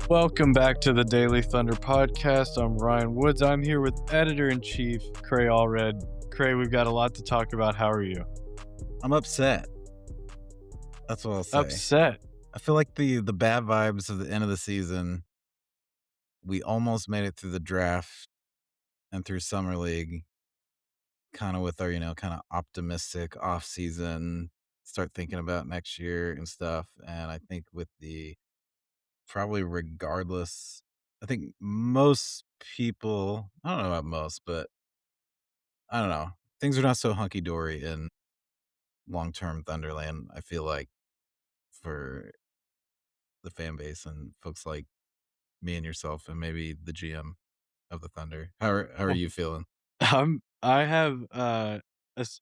Welcome back to the Daily Thunder podcast. I'm Ryan Woods. I'm here with editor-in-chief Cray Allred. Cray, we've got a lot to talk about. How are you? I'm upset. That's what I'll say. Upset. I feel like the bad vibes of the end of the season, we almost made it through the draft and through summer league, kinda with our, kinda optimistic off season, start thinking about next year and stuff, and I think with the probably regardless I think most people I don't know about most, but I don't know, things are not so hunky dory in long-term Thunderland, I feel like, for the fan base and folks like me and yourself and maybe the GM of the Thunder. How are Well, you feeling? I have a s-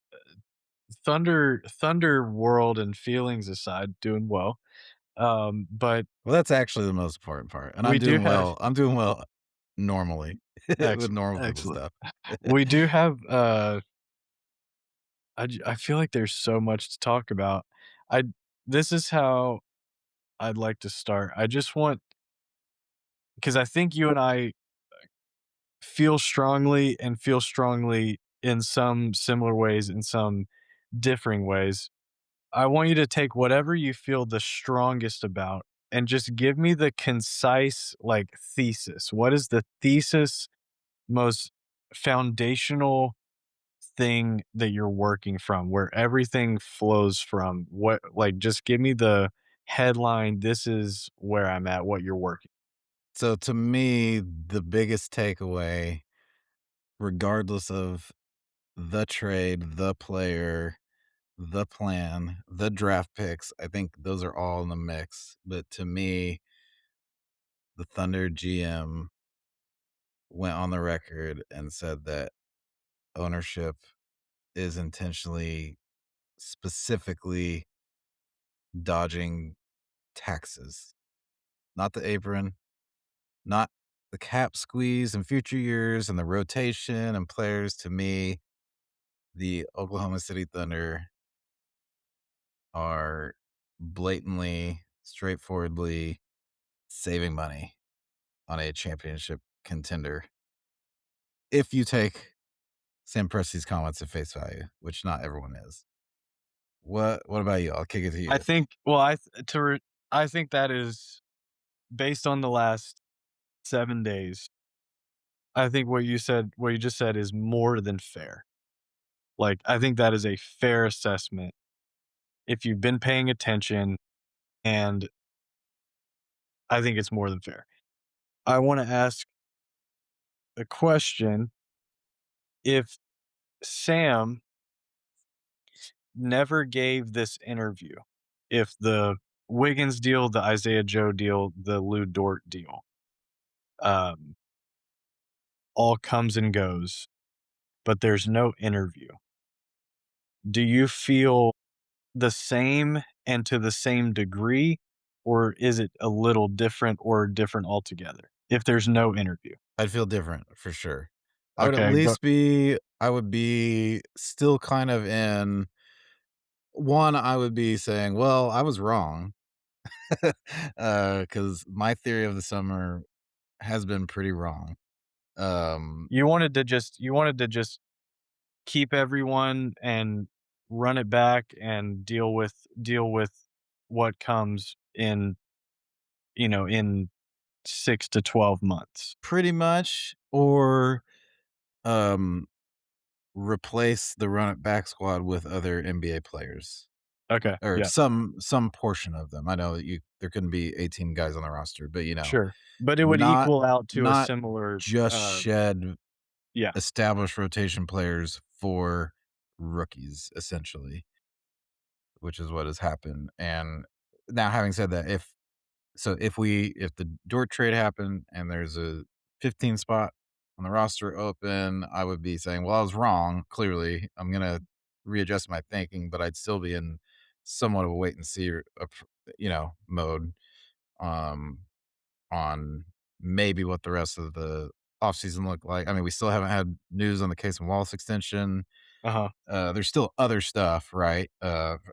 Thunder world and feelings aside, doing well. But Well, that's actually the most important part, and I'm we do doing have well. I'm doing well normally with excellent, normal people excellent. stuff. We do have I feel like there's so much to talk about. I This is how I'd like to start. I just want because I think you and I feel strongly in some similar ways, in some differing ways. I want you to take whatever you feel the strongest about and just give me the concise, like, thesis. What is the thesis, most foundational thing that you're working from, where everything flows from? What, like, just give me the headline, "This is where I'm at," what you're working. So to me, the biggest takeaway, regardless of the trade, the player, the plan, the draft picks, I think those are all in the mix. But to me, the Thunder GM went on the record and said that ownership is intentionally specifically dodging taxes, not the apron, not the cap squeeze in future years and the rotation and players. To me, the Oklahoma City Thunder are blatantly, straightforwardly saving money on a championship contender. If you take Sam Presti's comments at face value, which not everyone is. What about you? I'll kick it to I you. think well, I think that is based on the last 7 days. I think what you just said is more than fair. Like, I think that is a fair assessment if you've been paying attention, and I think it's more than fair. I wanna ask a question. If Sam never gave this interview, if the Wiggins deal, the Isaiah Joe deal, the Lu Dort deal, um, all comes and goes, but there's no interview, do you feel the same and to the same degree, or is it a little different or different altogether if there's no interview? I'd feel different for sure. Okay, go I would be still kind of in one, I would be saying, "Well, I was wrong." Because my theory of the summer has been pretty wrong. Um, you wanted to just keep everyone and run it back and deal with what comes in, in 6 to 12 months. Pretty much, or, um, replace the run it back squad with other NBA players, Okay, or yeah, some portion of them. I know that there couldn't be 18 guys on the roster, but, sure. But it would not equal out to a not similar, just shed yeah, established rotation players for rookies, essentially, which is what has happened. And now, having said that, if the Dort trade happened and there's a 15 spot on the roster open, I would be saying, well, I was wrong. Clearly, I'm gonna readjust my thinking, but I'd still be in somewhat of a wait and see, mode. Um, on maybe what the rest of the offseason look like. I mean, we still haven't had news on the Case and Wallace extension. uh-huh. There's still other stuff, right?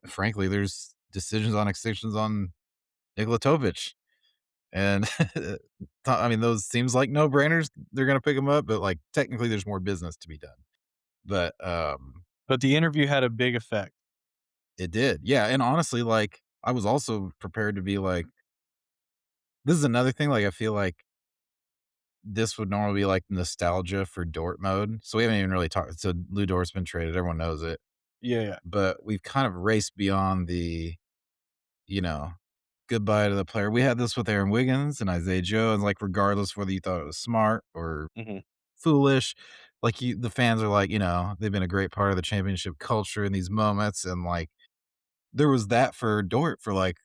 Frankly, there's decisions on extensions on Nikola Tovic And I mean, those seems like no-brainers, they're gonna pick him up, but, like, technically, there's more business to be done. But, But the interview had a big effect. it did, yeah, and honestly, like, I was also prepared to be like this is another thing, like, I feel like this would normally be, like, nostalgia for Dort mode, so we haven't even really talked so Lu Dort's been traded, everyone knows it, Yeah, yeah. but we've kind of raced beyond the, you know, goodbye to the player. We had this with Aaron Wiggins and Isaiah Joe, and, like, regardless whether you thought it was smart or Mhm. foolish, like, the fans are like, they've been a great part of the championship culture in these moments, and, like, there was that for Dort for, like,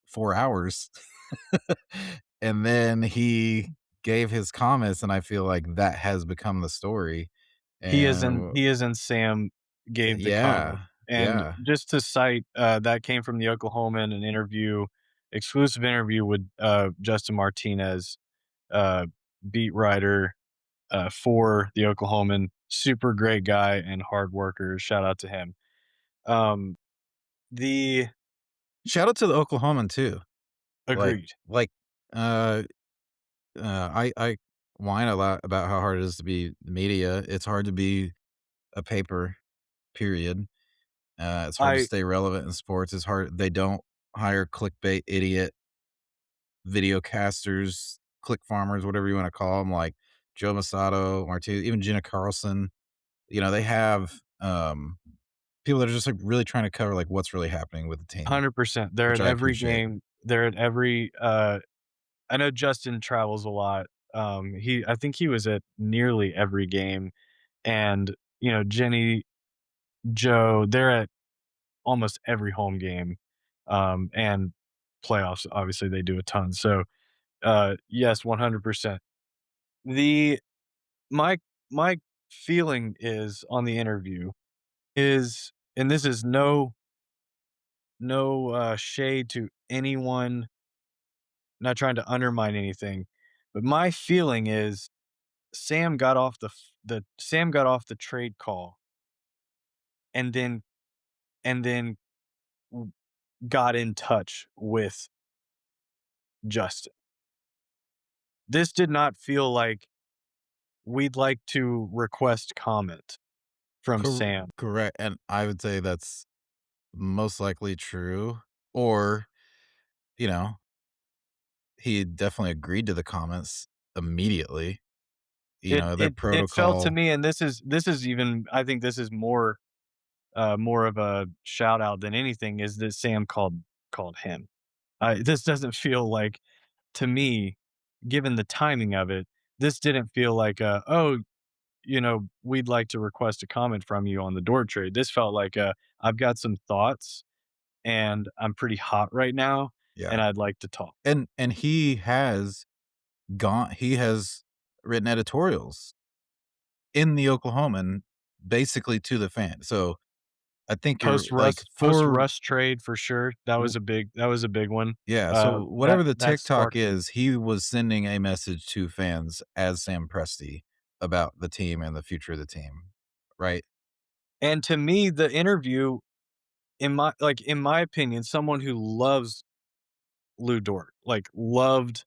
4 hours. And then he gave his comments, and I feel like that has become the story, and He is in Sam gave the comment. yeah, And yeah. just to cite, that came from the Oklahoman, an interview exclusive interview with, Justin Martinez, uh, beat writer, for the Oklahoman. Super great guy and hard worker. Shout out to him. Um, the Shout out to the Oklahoman too. Like Agreed. like, uh I whine a lot about how hard it is to be media. It's hard to be a paper, period. It's hard to I stay relevant in sports. It's hard they don't hire clickbait idiot video casters, click farmers, whatever you wanna call them, like Joe Masato, Martinez, even Jenna Carlson. They have, people that are just, like, really trying to cover, like, what's really happening with the team, 100%. They're which at I every appreciate. game. They're at every, I know Justin travels a lot. I think he was at nearly every game, and, Jenny, Joe, they're at almost every home game, and playoffs, obviously, they do a ton. So, yes, 100%. The my my feeling is on the interview is and this is no shade to anyone, not trying to undermine anything, but my feeling is Sam got off the trade call and then w got in touch with Justin. This did not feel like, "We'd like to request comment from Sam." Correct, and I would say that's most likely true, or, you know, he definitely agreed to the comments immediately. Their It felt to protocol. me, and this is even, I think this is more of a shout out than anything, is that Sam called him. This doesn't feel like, to me, given the timing of it, this didn't feel like "Oh, we'd like to request a comment from you on the Dort trade." This felt like "I've got some thoughts, and I'm pretty hot right now, Yeah, and I'd like to talk." and he has written editorials in the Oklahoman basically to the fan, so I think you're like, Post for Russ trade for sure. That was a big one. yeah, so That whatever the that TikTok sparked it. is, he was sending a message to fans as Sam Presti about the team and the future of the team, right? And to me, the interview, in my opinion, someone who loves Lu Dort, like, loved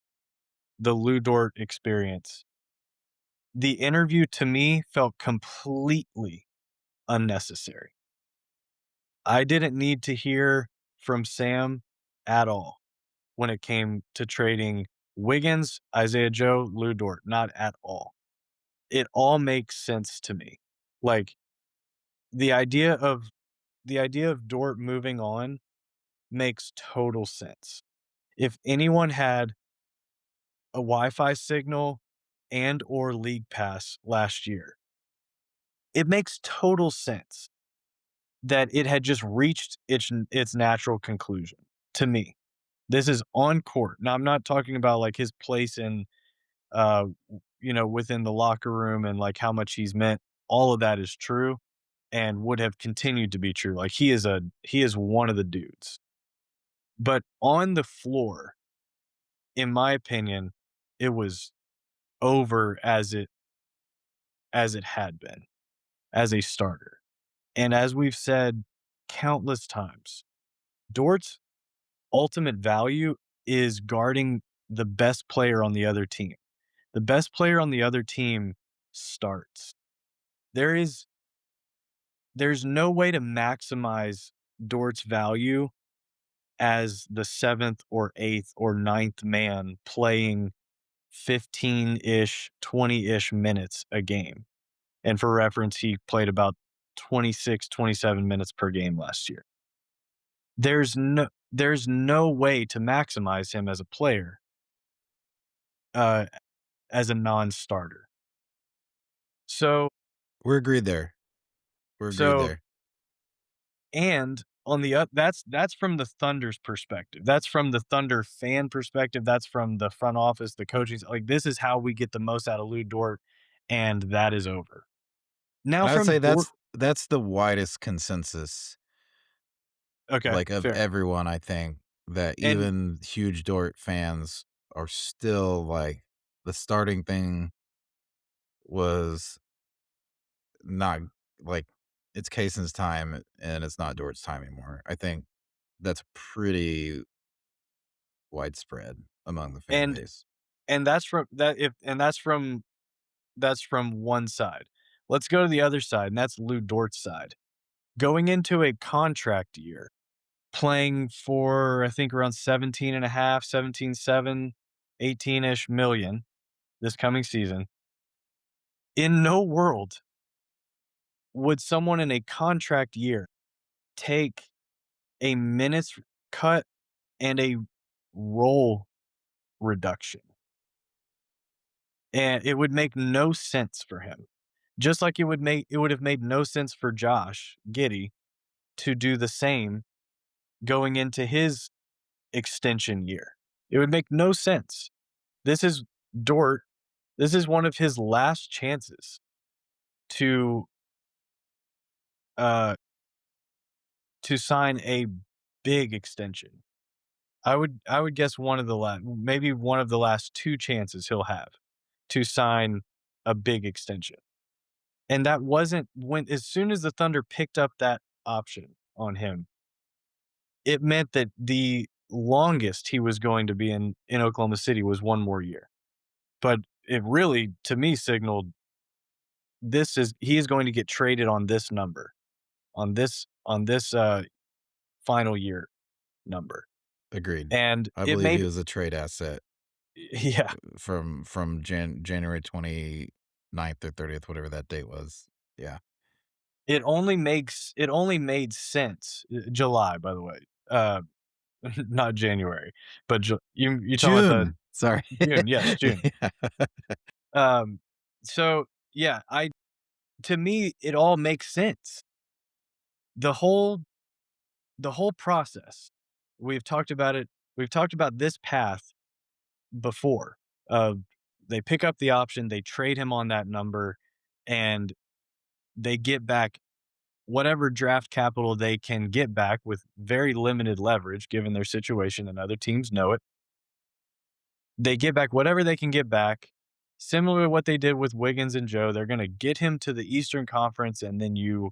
the Lu Dort experience. The interview to me felt completely unnecessary. I didn't need to hear from Sam at all when it came to trading Wiggins, Isaiah Joe, Lu Dort, not at all. It all makes sense to me. Like, the idea of Dort moving on makes total sense. If anyone had a Wi-Fi signal and or league pass last year, it makes total sense that it had just reached its natural conclusion to me. This is on court. Now, I'm not talking about, like, his place in, within the locker room and, like, how much he's meant. All of that is true and would have continued to be true. Like, he is one of the dudes. But on the floor, in my opinion, it was over as it had been as a starter. And as we've said countless times, Dort's ultimate value is guarding the best player on the other team. The best player on the other team starts. There is there's no way to maximize Dort's value as the 7th or 8th or ninth man playing 15-ish, 20-ish minutes a game. And for reference, he played about 26, 27 minutes per game last year. There's no way to maximize him as a player, uh, as a non-starter. So We're agreed there. We're agreed so there. and on the that's from the Thunder's perspective. That's from the Thunder fan perspective. That's from the front office, the coaching. Like, this is how we get the most out of Lu Dort, and that is over. Now And I would say from Dort. that's the widest consensus, Okay, like, of fair. everyone, I think, that And even huge Dort fans are still like, the starting thing was not like, it's Kaysen's time and it's not Dort's time anymore. I think that's pretty widespread among the fan and base. and that's from that if and that's from one side. Let's go to the other side, and that's Lou Dort's side. Going into a contract year, playing for I think around 17 and a half, 17.7, 18-ish million this coming season. In no world would someone in a contract year take a minutes cut and a role reduction. And it would make no sense for him. Just like it would have made no sense for Josh Giddey to do the same going into his extension year. It would make no sense. This is Dort. This is one of his last chances to uh to sign a big extension. I would guess one of the maybe one of the last two chances he'll have to sign a big extension. And that wasn't when as soon as the Thunder picked up that option on him, it meant that the longest he was going to be in Oklahoma City was one more year. But it really, to me, signaled he is going to get traded on this number, on this final year number. Agreed. And I it believe he made was a trade asset yeah, from January 29th or 30th, whatever that date was. Yeah. it only made sense. July, by the way. Not January, but you talking about the June. Sorry. June, yes, June. Yeah. Um, so yeah, I to me, it all makes sense. The whole the whole process. We've talked about it. We've talked about this path before. Uh, they pick up the option, they trade him on that number, and they get back whatever draft capital they can get back with very limited leverage, given their situation, and other teams know it. They get back whatever they can get back. Similar to what they did with Wiggins and Joe, they're going to get him to the Eastern Conference, and then you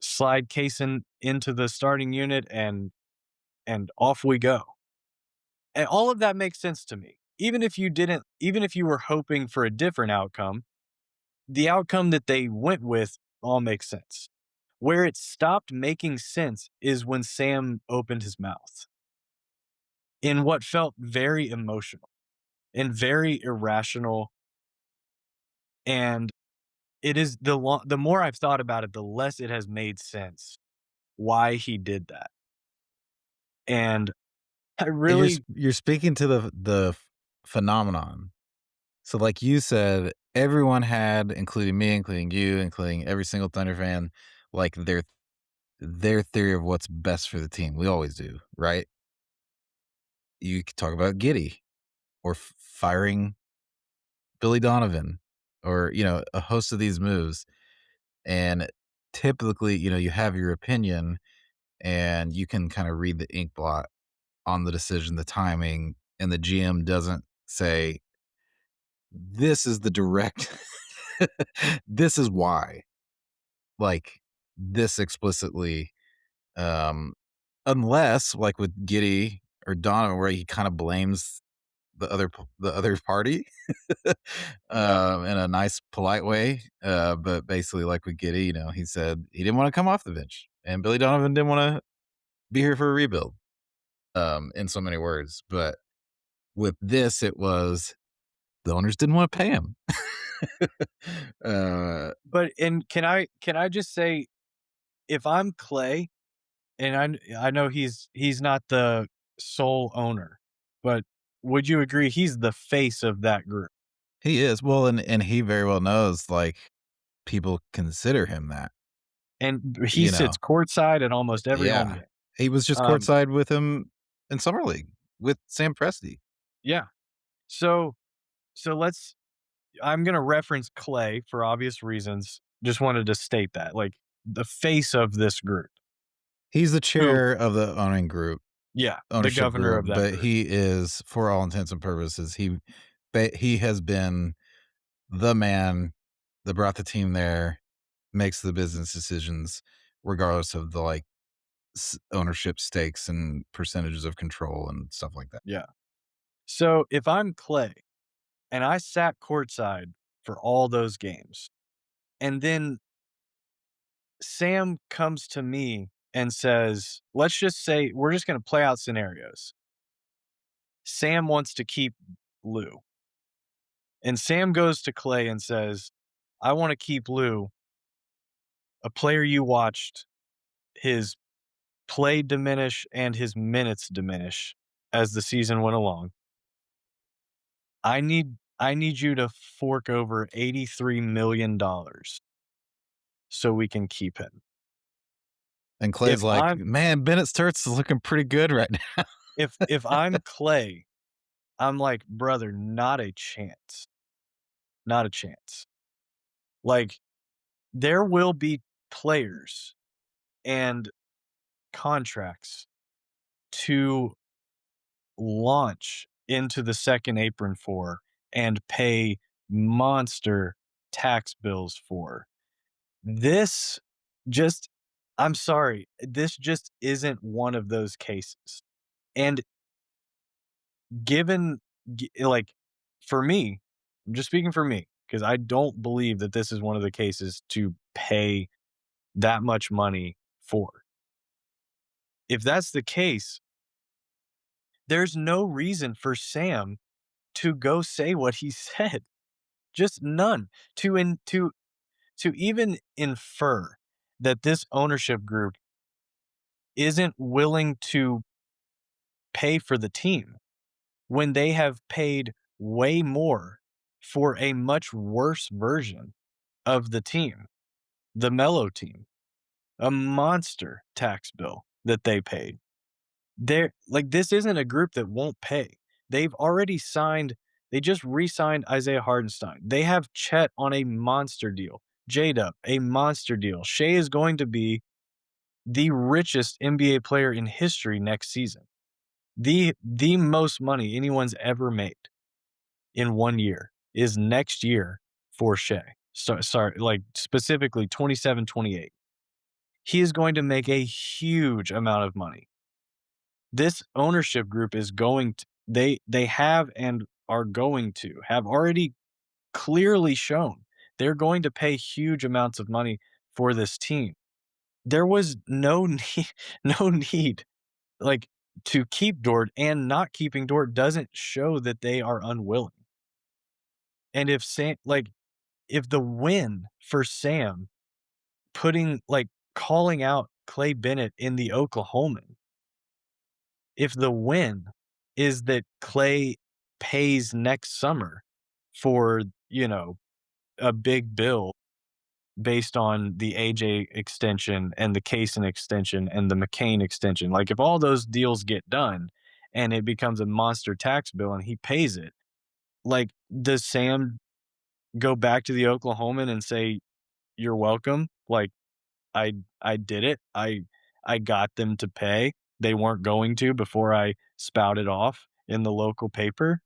slide Kaysen into the starting unit, and off we go. And all of that makes sense to me. Even if you were hoping for a different outcome, the outcome that they went with all makes sense. Where it stopped making sense is when Sam opened his mouth in what felt very emotional and very irrational. And it is the more I've thought about it, the less it has made sense why he did that. And I really You're speaking to the phenomenon. So, like you said, everyone had, including me, including you, including every single Thunder fan, like their theory of what's best for the team. We always do, right? You could talk about Giddy or firing Billy Donovan or, a host of these moves. And typically, you have your opinion and you can kind of read the ink blot on the decision, the timing, and the GM doesn't say, this is the direct, this is why, like this explicitly, um, unless like with Giddy or Donovan, where he kind of blames the other party, Yeah. in a nice, polite way. But basically, like with Giddy, he said he didn't want to come off the bench, and Billy Donovan didn't want to be here for a rebuild. In so many words, but with this, it was the owners didn't want to pay him. uh, But and can I just say, if I'm Clay, and I know he's not the sole owner, but would you agree he's the face of that group? he is well, and he very well knows like people consider him that. And he You know, sits courtside at almost every home yeah, game. he was just Um, courtside with him in summer league with Sam Presti. yeah. So let's I'm gonna reference Clay for obvious reasons. Just wanted to state that, like, the face of this group, He's the who chair of the yeah, the ownership governor group, of that but group. he is, for all intents and purposes, he has been the man that brought the team there, makes the business decisions regardless of the, like, ownership stakes and percentages of control and stuff like that. Yeah. So if I'm Clay and I sat courtside for all those games, and then Sam comes to me and says, let's just say we're just gonna play out scenarios. Sam wants to keep Lou, and Sam goes to Clay and says, I want to keep Lou, a player you watched his play diminish and his minutes diminish as the season went along. I need you to fork over $83 million so we can keep him. And Clay's If like, I'm "Man, Bennett Starts is looking pretty good right now." if I'm Clay, I'm like, brother, not a chance. Not a chance. Like, there will be players and contracts to launch into the second apron for and pay monster tax bills for. This just I'm sorry, this just isn't one of those cases. And given like, for me, I'm just speaking for me, because I don't believe that this is one of the cases to pay that much money for. If that's the case, there's no reason for Sam to go say what he said. Just none. To even infer that this ownership group isn't willing to pay for the team when they have paid way more for a much worse version of the team, the Mellow team, a monster tax bill that they paid. They're like, this isn't a group that won't pay. They've already signed, they just re-signed Isaiah Hardenstein. They have Chet on a monster deal. J-Dub, a monster deal. Shea is going to be the richest NBA player in history next season. The most money anyone's ever made in 1 year is next year for Shea. So sorry, like specifically 27, 28. He is going to make a huge amount of money. This ownership group is going to they have and are going to have already clearly shown they're going to pay huge amounts of money for this team. There was no need, no need, like, to keep Dort, and not keeping Dort doesn't show that they are unwilling. And if the win for Sam calling out Clay Bennett in the Oklahoman, if the win is that Clay pays next summer for, a big bill based on the AJ extension and the Kaysen extension and the McCain extension, like, if all those deals get done and it becomes a monster tax bill and he pays it, like, does Sam go back to the Oklahoman and say, "You're welcome. Like, I I did it. I got them to pay. They weren't going to before I spouted off in the local paper."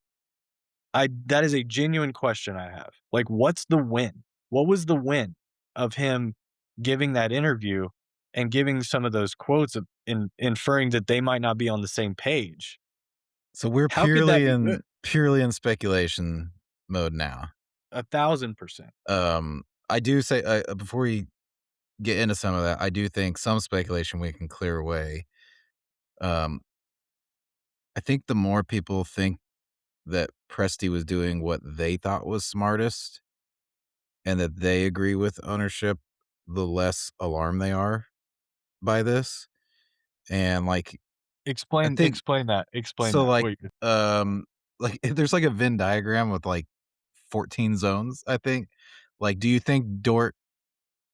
That is a genuine question I have. Like, what's the win? What was the win of him giving that interview and giving some of those quotes of inferring that they might not be on the same page? So we're How could that purely be in good? purely in speculation mode now. 1,000%. I do say before we get into some of that, I do think some speculation we can clear away. Um, I think the more people think that Presti was doing what they thought was smartest and that they agree with ownership, the less alarmed they are by this. And like, I think Explain so. that. Wait, Um, there's like a Venn diagram with like 14 zones. I think. Like, do you think Dort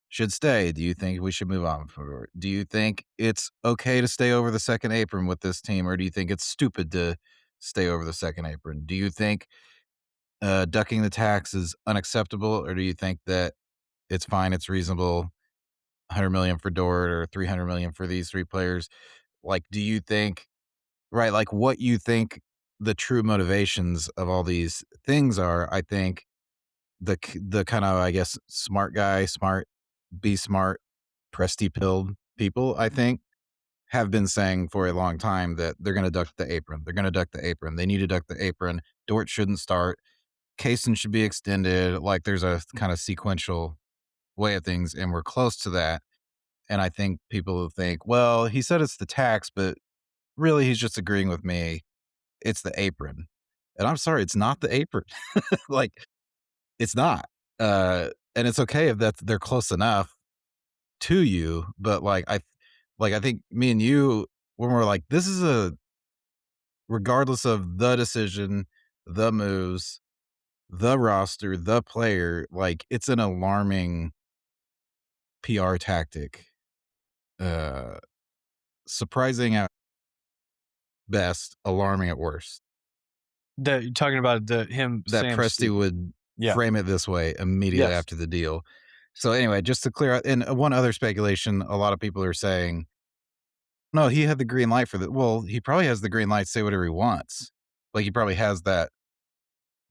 should stay? Do you think we should move on from Dort? Do you think it's okay to stay over the second apron with this team, or do you think it's stupid to stay over the second apron? Do you think ducking the tax is unacceptable, or do you think that it's fine, it's reasonable, 100 million for Dort or 300 million for these three players? Like, do you think right, like what you think the true motivations of all these things are? I think the kind of I guess smart guy, smart, be smart, Presti pilled people, I think, have been saying for a long time that they're going to duck the apron. They're going to duck the apron. They need to duck the apron. Dort shouldn't start. Kaysen should be extended. Like there's a kind of sequential way of things, and we're close to that. And I think people will think, well, he said it's the tax, but really he's just agreeing with me. It's the apron. And I'm sorry, it's not the apron. Like it's not. And it's okay if that's they're close enough to you, but I think me and you when we're like, this is a regardless of the decision, the moves, the roster, the player, like it's an alarming PR tactic. Uh Surprising at best, alarming at worst. that you're talking about That Sam Presti speak. would Yeah. frame it this way immediately Yes. after the deal. So anyway, just to clear out and one other speculation, a lot of people are saying, "No, he had the green light for the." Well, he probably has the green light to say whatever he wants. Like he probably has that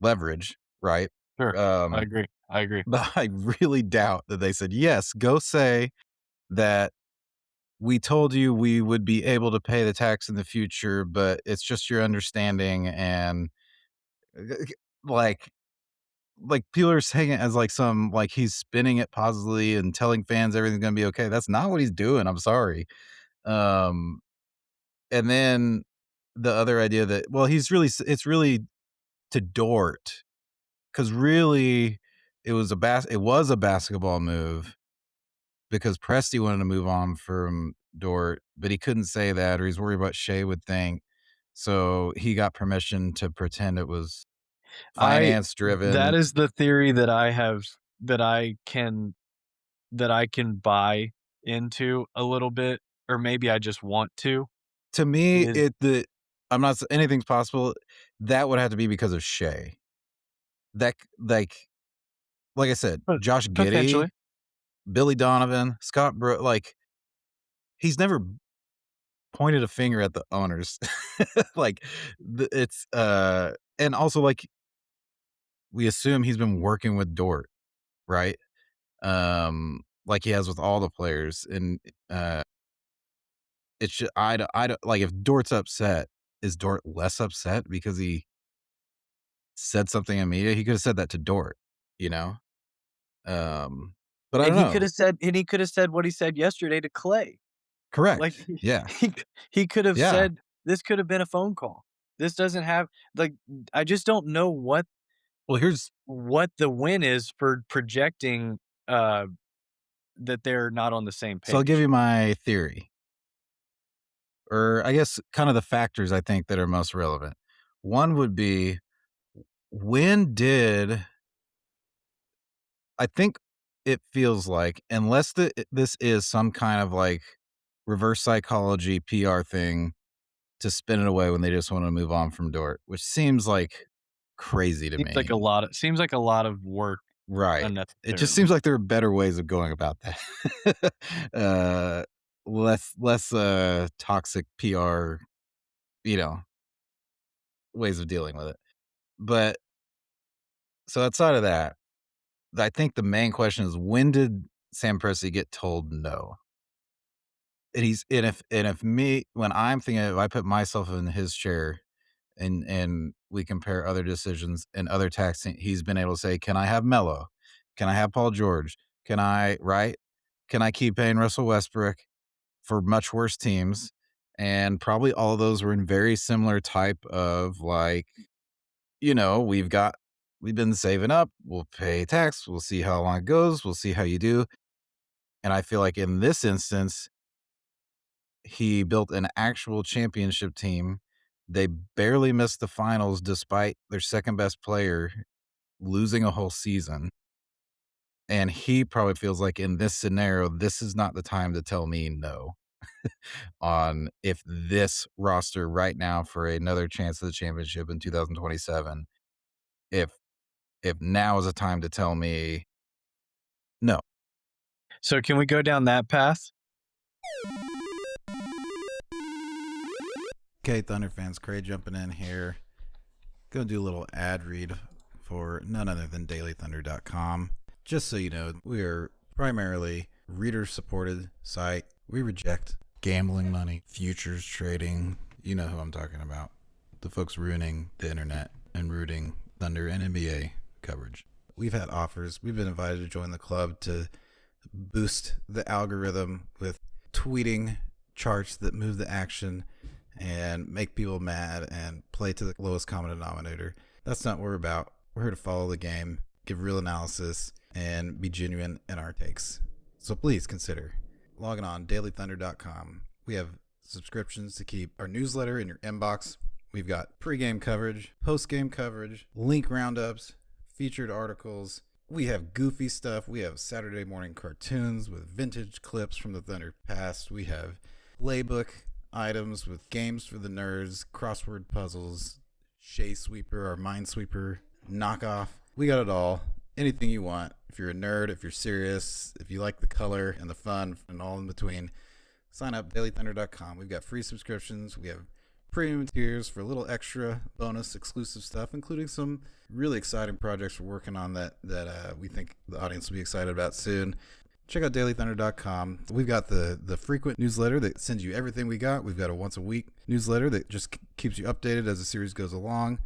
leverage, right? Sure. I Um, agree. I agree. but I really doubt that they said, "Yes, go say that we told you we would be able to pay the tax in the future, but it's just your understanding." And like people are saying it as like some like he's spinning it positively and telling fans everything's gonna be okay. That's not what he's doing. I'm sorry. Um, and then the other idea that well, it's really to Dort because really it was a basketball move because Presti wanted to move on from Dort, but he couldn't say that or he's worried about Shea would think. So he got permission to pretend it was I finance that driven. is the theory that I have that I can that I can buy into a little bit, or maybe I just want to, To me, is I'm not anything's possible. That would have to be because of Shea. That like I said, pot Josh potentially. Giddey, Billy Donovan, Scott like he's never pointed a finger at the owners. Like it's and also like we assume he's been working with Dort, right? Like he has with all the players and it's just, I don't like if Dort's upset, is Dort less upset because he said something in media? He could have said that to Dort, you know? Um, but I And don't know. he coulda said what he said yesterday to Clay. Like, Correct. Yeah. he could have Yeah. said, "This could have been a phone call. This doesn't have" like, I just don't know Well, here's what the win is for projecting, uh, that they're not on the same so I'll give page. you my theory, or I guess kind of the factors I think that are most relevant. One would be when did I think it feels like unless this is some kind of like reverse psychology PR thing to spin it away when they just want to move on from Dort, which seems like crazy to me. Seems like a lot of work Right. It just unnecessarily. seems like there are better ways of going about that. uh, less toxic PR, you know, ways of dealing with it. But so outside of that, I think the main question is when did Sam Presti get told no? And if me when I'm thinking if I put myself in his chair and we compare other decisions and other taxing, he's been able to say, "Can I have Melo? Can I have Paul George? Can I right? Can I keep paying Russell Westbrook for much worse teams?" And probably all of those were in very similar type of like, we've been saving up, we'll pay tax, we'll see how long it goes, we'll see how you do. And I feel like in this instance, he built an actual championship team. They barely missed the finals despite their second best player losing a whole season. And he probably feels like in this scenario, this is not the time to tell me no on if this roster right now for another chance at the championship in 2027, if now is a time to tell me no. So can we go down that path? Okay, Thunder fans, Cray jumping in here. Gonna do a little ad read for none other than dailythunder.com. Just so you know, we are primarily reader supported site. We reject gambling money, futures trading. You know who I'm talking about. The folks ruining the internet and rooting Thunder and NBA coverage. We've had offers. We've been invited to join the club to boost the algorithm with tweeting charts that move the action and make people mad and play to the lowest common denominator. That's not what we're about. We're here to follow the game, give real analysis, and be genuine in our takes. So please consider logging on dailythunder.com. We have subscriptions to keep our newsletter in your inbox. We've got pregame coverage, postgame coverage, link roundups, featured articles. We have goofy stuff. We have Saturday morning cartoons with vintage clips from the Thunder past. We have playbook items with games for the nerds, crossword puzzles, Shea Sweeper, our Minesweeper knockoff. We got it all. Anything you want. If you're a nerd, if you're serious, if you like the color and the fun and all in between, sign up dailythunder.com. We've got free subscriptions. We have premium tiers for a little extra bonus exclusive stuff, including some really exciting projects we're working on that we think the audience will be excited about soon. Check out dailythunder.com. We've got the frequent newsletter that sends you everything we got. We've got a once a week newsletter that just keeps you updated as the series goes along.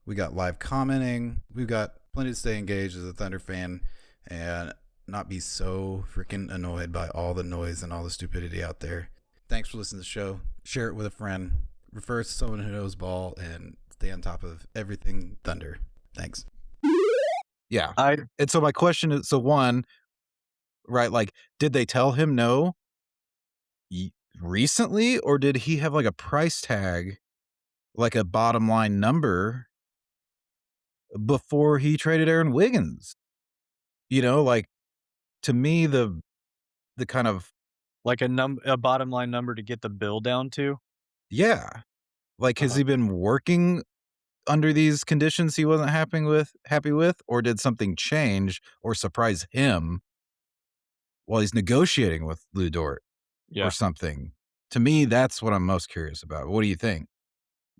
We got live commenting. We've got plenty to stay engaged as a Thunder fan and not be so freaking annoyed by all the noise and all the stupidity out there. Thanks for listening to the show. Share it with a friend. Refer it to someone who knows ball and stay on top of everything Thunder. Thanks. Yeah. I And so my question is, so one, right, like, did they tell him no recently, or did he have like a price tag, like a bottom line number before he traded Aaron Wiggins? Like, to me, the kind of, like a bottom line number to get the bill down to. yeah, like, has Uh-huh. he been working under these conditions he wasn't happy with, or did something change or surprise him while he's negotiating with Lu Dort or Yeah. something? To me, that's what I'm most curious about. What do you think?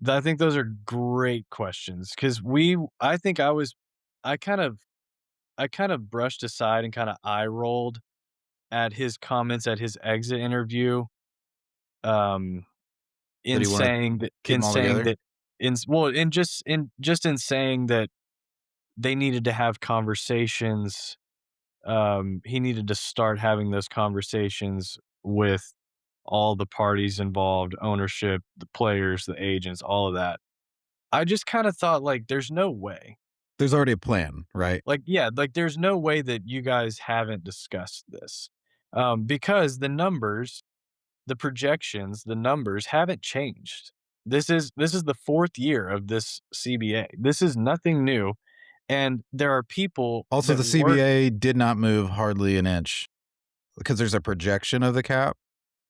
I think those are great questions because I think I kind of I kind of brushed aside and kind of eye rolled at his comments at his exit interview, um, That he wanted to keep in them all saying together? that in well, in saying that they needed to have conversations. He needed to start having those conversations with all the parties involved, ownership, the players, the agents, all of that. I just kind of thought like there's no way. There's already a plan, right? Like yeah, like there's no way that you guys haven't discussed this. Because the numbers, the projections, the numbers haven't changed. This is the 4th year of this CBA. This is nothing new, and there are people Also, that the work. CBA did not move hardly an inch because there's a projection of the cap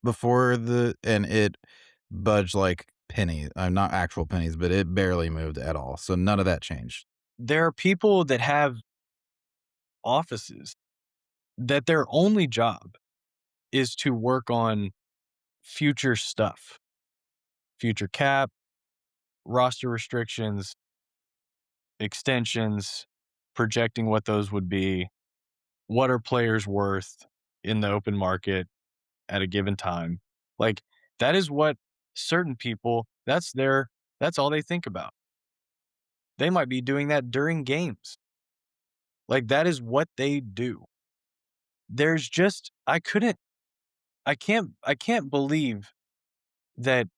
before and it budged like penny, not actual pennies, but it barely moved at all. So none of that changed. There are people that have offices that their only job is to work on future stuff, future cap, roster restrictions, extensions, projecting what those would be, what are players worth in the open market at a given time. Like that is what certain people That's all they think about. They might be doing that during games. Like, that is what they do. There's just I can't believe that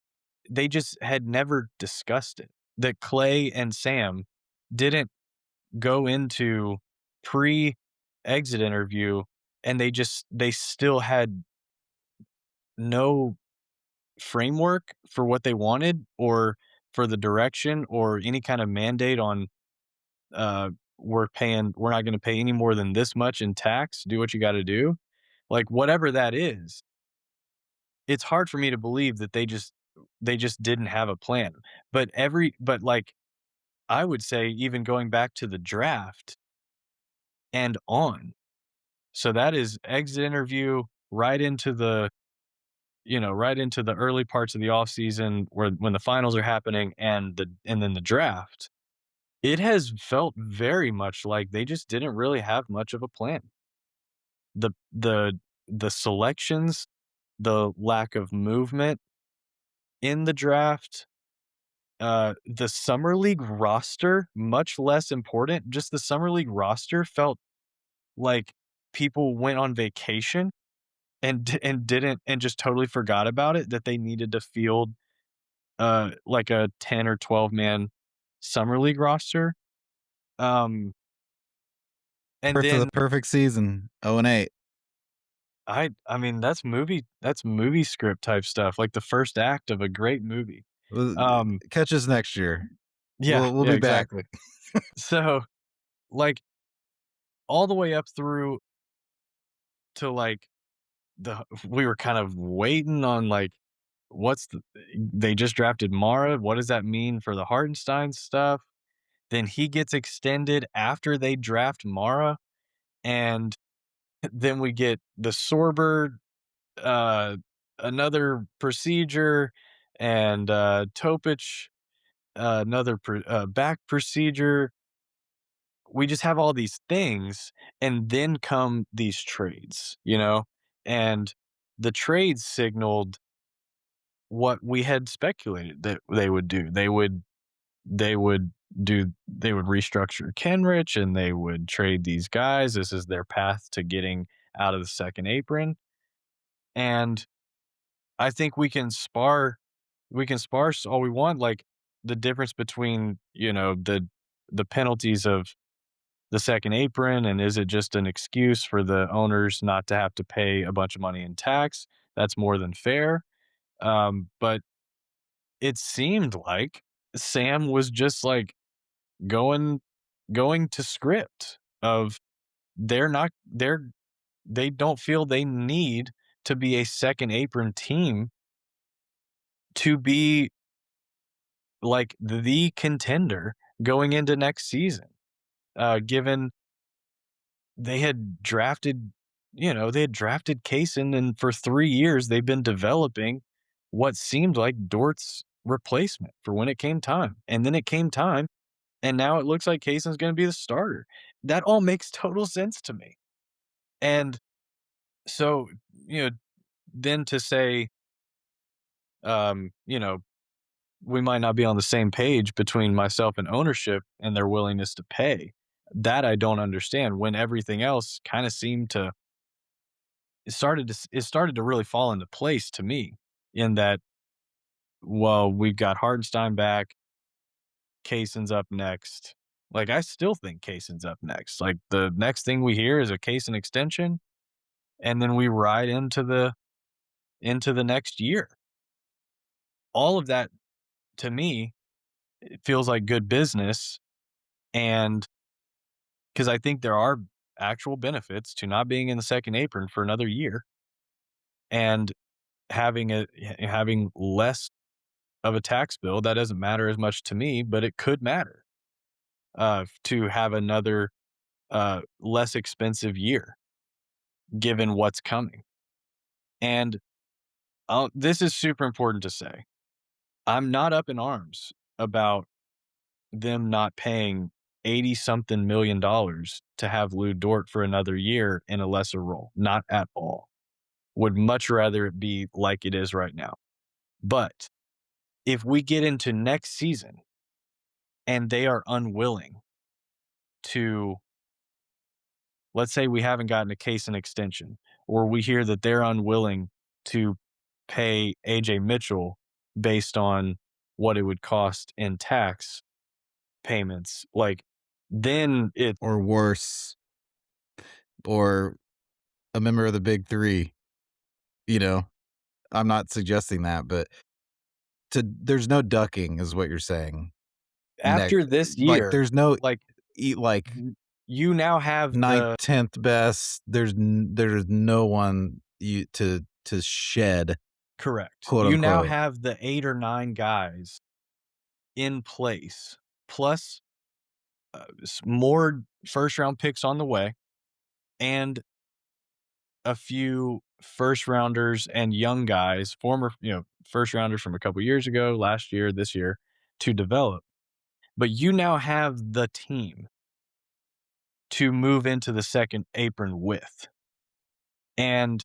they just had never discussed it. That Clay and Sam didn't go into pre-exit interview, and they still had no framework for what they wanted, or for the direction, or any kind of mandate on, uh, we're not gonna pay any more than this much in tax, do what you gotta do. Like, whatever that is, it's hard for me to believe that they just didn't have a plan. But, like, I would say even going back to the draft and on. So that is exit interview right into right into the early parts of the offseason, where when the finals are happening, and then the draft. It has felt very much like they just didn't really have much of a plan. The the the selections, the lack of movement in the draft, the summer league roster, much less important. Just the summer league roster felt like people went on vacation and didn't and just totally forgot about it, that they needed to field, like a 10 or 12 man summer league roster. Um, and For the then perfect season, 0-8. I mean, that's movie script type stuff, like the first act of a great movie. Well, Um, catch us next year. yeah, We'll yeah, be back. exactly. So, like, all the way up through to, like, we were kind of waiting on, like, what's the they just drafted Mara, what does that mean for the Hartenstein stuff? Then he gets extended after they draft Mara, and then we get the Sorber, uh, another procedure, and, Topic, another back procedure. We just have all these things, and then come these trades, you know? And the trades signaled what we had speculated that they would do. They would restructure Kenrich, and they would trade these guys. This is their path to getting out of the second apron. And I think we can spar all we want, like, the difference between, the penalties of the second apron, and is it just an excuse for the owners not to have to pay a bunch of money in tax? That's more than fair. But it seemed like Sam was just, like, going going to script of, they don't feel they need to be a second apron team to be, like, the contender going into next season, given they had drafted they had drafted Kaysen, and for 3 years, they've been developing what seemed like Dort's replacement for when it came time, and then it came time, and now it looks like Kaysen's gonna be the starter. That all makes total sense to me. And so, you know, then to say, you know, we might not be on the same page between myself and ownership and their willingness to pay. That I don't understand, when everything else kinda seemed to it started to really fall into place to me, in that, well, we've got Hardenstein back, Kaysen's up next. Like, I still think Kaysen's up next. Like, the next thing we hear is a Kaysen extension, and then we ride into the next year. All of that, to me, it feels like good business, and because I think there are actual benefits to not being in the second apron for another year, and having less of a tax bill. That doesn't matter as much to me, but it could matter, to have another, less expensive year, given what's coming. And this is super important to say. I'm not up in arms about them not paying 80 something $1 million to have Lu Dort for another year in a lesser role. Not at all. Would much rather it be like it is right now. But if we get into next season and they are unwilling to, let's say we haven't gotten a case in extension, or we hear that they're unwilling to pay AJ Mitchell based on what it would cost in tax payments, like, then it or worse, or a member of the big 3, you know? I'm not suggesting that, but there's no ducking is what you're saying. Next, after this like, year, there's no like, like, you now have ninth, the 10th best, there's no one you to shed, correct. quote, You now unquote. have the 8 or 9 guys in place, plus, more first round picks on the way, and a few first rounders and young guys, former, first rounders from a couple years ago, last year, this year, to develop. But you now have the team to move into the second apron with. And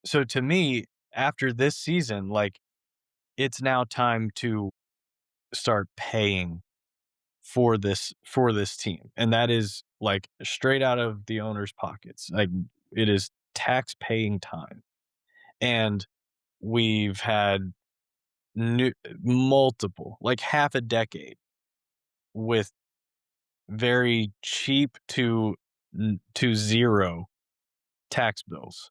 so to me, after this season, like, it's now time to start paying for this team. And that is like straight out of the owner's pockets. Like, it is tax paying time. And we've had new multiple, like half a decade with very cheap to zero tax bills,